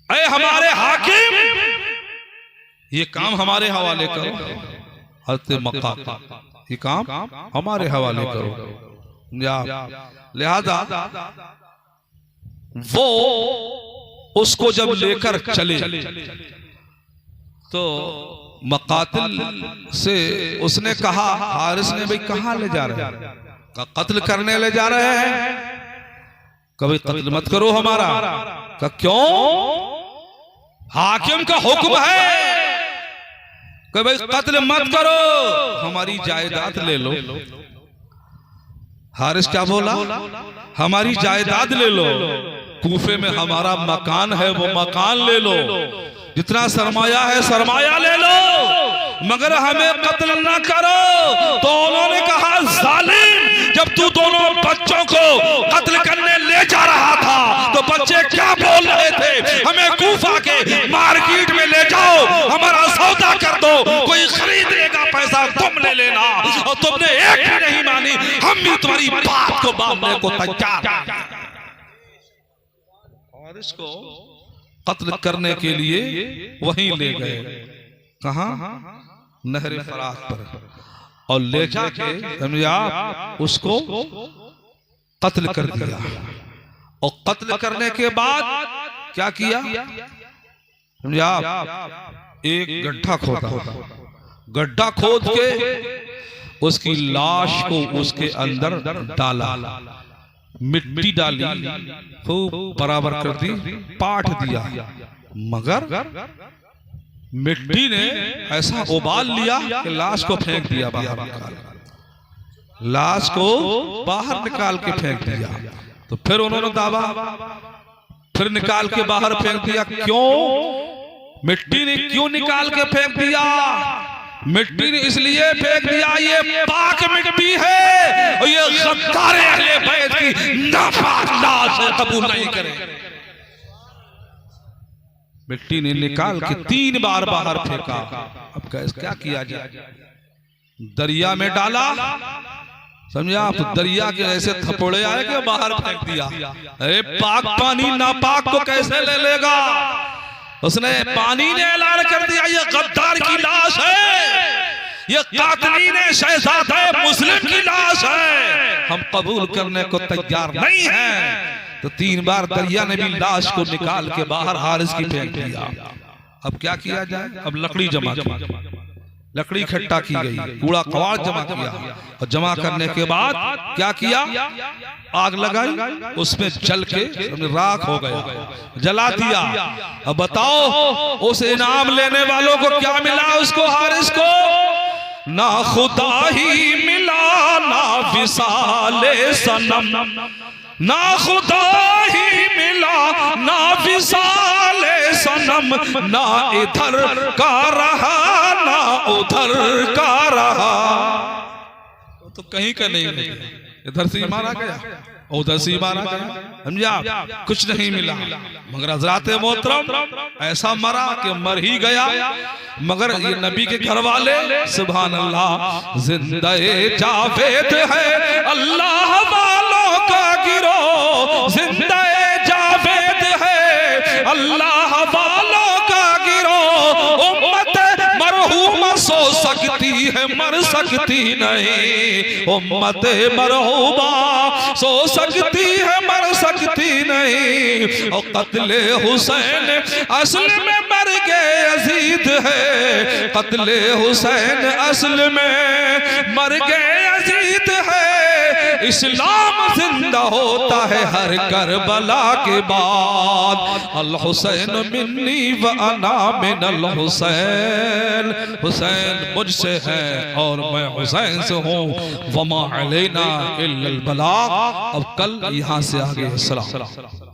Speaker 1: ऐ हमारे हाकिम, ये काम हमारे हवाले करो। हज़रत मकातिल, ये काम हमारे हवाले करो। लिहाजा वो उसको जब लेकर चले तो मकातिल से उसने कहा, हारिस ने, भाई कहां ले जा रहे हैं? का कत्ल करने ले जा रहे हैं। कभी कत्ल मत करो हमारा। का क्यों? हाकिम का हुक्म है कि भाई कत्ल मत करो, हमारी जायदाद ले लो। हारिस क्या बोला? हमारी जायदाद ले लो, कूफे में हमारा मकान है, वो मकान ले लो, जितना सरमाया है सरमाया ले लो, मगर हमें कत्ल ना करो। तो उन्होंने कहा, जालिम, जब तू दोनों बच्चों को कत्ल करने ले जा रहा था तो बच्चे क्या बोल रहे थे? हमें कूफा के मार्केट में ले जाओ, हमारा सौदा कर दो, कोई खरीदेगा, पैसा तुम ले लेना। और तुमने एक भी नहीं मानी, हम भी तुम्हारी बात को मानने को तैयार हैं। और इसको कत्ल करने के लिए वहीं ले गए। कहां? नहर फरात पर। और ले जाके उसको कत्ल कर दिया। और कत्ल करने के बाद क्या किया? एक गड्ढा खोदा, गड्ढा खोद के उसकी लाश को उसके अंदर डाला, मिट्टी डाली, खूब बराबर कर दी, पाट दिया, मगर मिट्टी ने ऐसा उबाल लिया कि लाश को फेंक दिया बाहर निकाल, लाश को बाहर निकाल के फेंक दिया। तो फिर उन्होंने दावा, फिर निकाल के बाहर फेंक दिया। क्यों? मिट्टी ने क्यों निकाल के फेंक दिया? मिट्टी ने इसलिए फेंक दिया, ये पाक मिट्टी है और ये गद्दार अहले बैत की नापाक लाश कबूल नहीं करे। मिट्टी ने निकाल के 3 बार बाहर फेंका। अब क्या किया जाए? दरिया में डाला, समझा आप? तो दरिया के ऐसे थपोड़े आए कि बाहर फेंक दिया। अरे पाक पानी नापाक को कैसे ले लेगा? उसने पानी ने ऐलान कर दिया, ये गद्दार की लाश है, ये कातलीन शहजादा मुस्लिम की लाश है, हम कबूल करने को तैयार नहीं हैं। तो 3 बार दरिया ने भी लाश को निकाल के बाहर हारिस की फेंक दिया। अब क्या किया जाए? अब लकड़ी जमा की, लकड़ी इकट्ठा की गई, कूड़ा कबाड़ जमा किया और जमा करने के बाद क्या किया? आग लगाई, उसमें जल के राख हो गया, जला दिया। अब बताओ उस इनाम लेने वालों को क्या मिला? उसको हारिस को ना खुदा ही मिला, ना विसाले सनम, ना खुदा ही मिला, ना विसाले सनम, ना इधर का रहा ना उधर का रहा। तो कहीं का नहीं, इधर से मारा गया उधर से मारा गया, समझा? कुछ नहीं मिला। मगर हजरात मोहतरम ऐसा मरा कि मर ही गया। मगर ये नबी के घर वाले सुभान अल्लाह जिंदा-ए जावेद है, अल्लाह वालों का गिरोह जिंदा-ए जावेद है, अल्लाह वालों का गिरोह। उम्मत मरहूमा सो सकती है, मर सकती नहीं। उम्मत मरहूमा सो सकती है, मर सकती नहीं। और कत्ले हुसैन असल में मर गए यजीद है, कत्ले हुसैन असल में मर गए यजीद है। इस्लाम जिंदा होता है हर करबला के बाद। अल हुसैन मिन्नी व अना मिनल हुसैन, हुसैन मुझसे है और मैं हुसैन से हूँ। वमा अलैना इल्लल बलाग। अब कल यहाँ से आगे सलाम।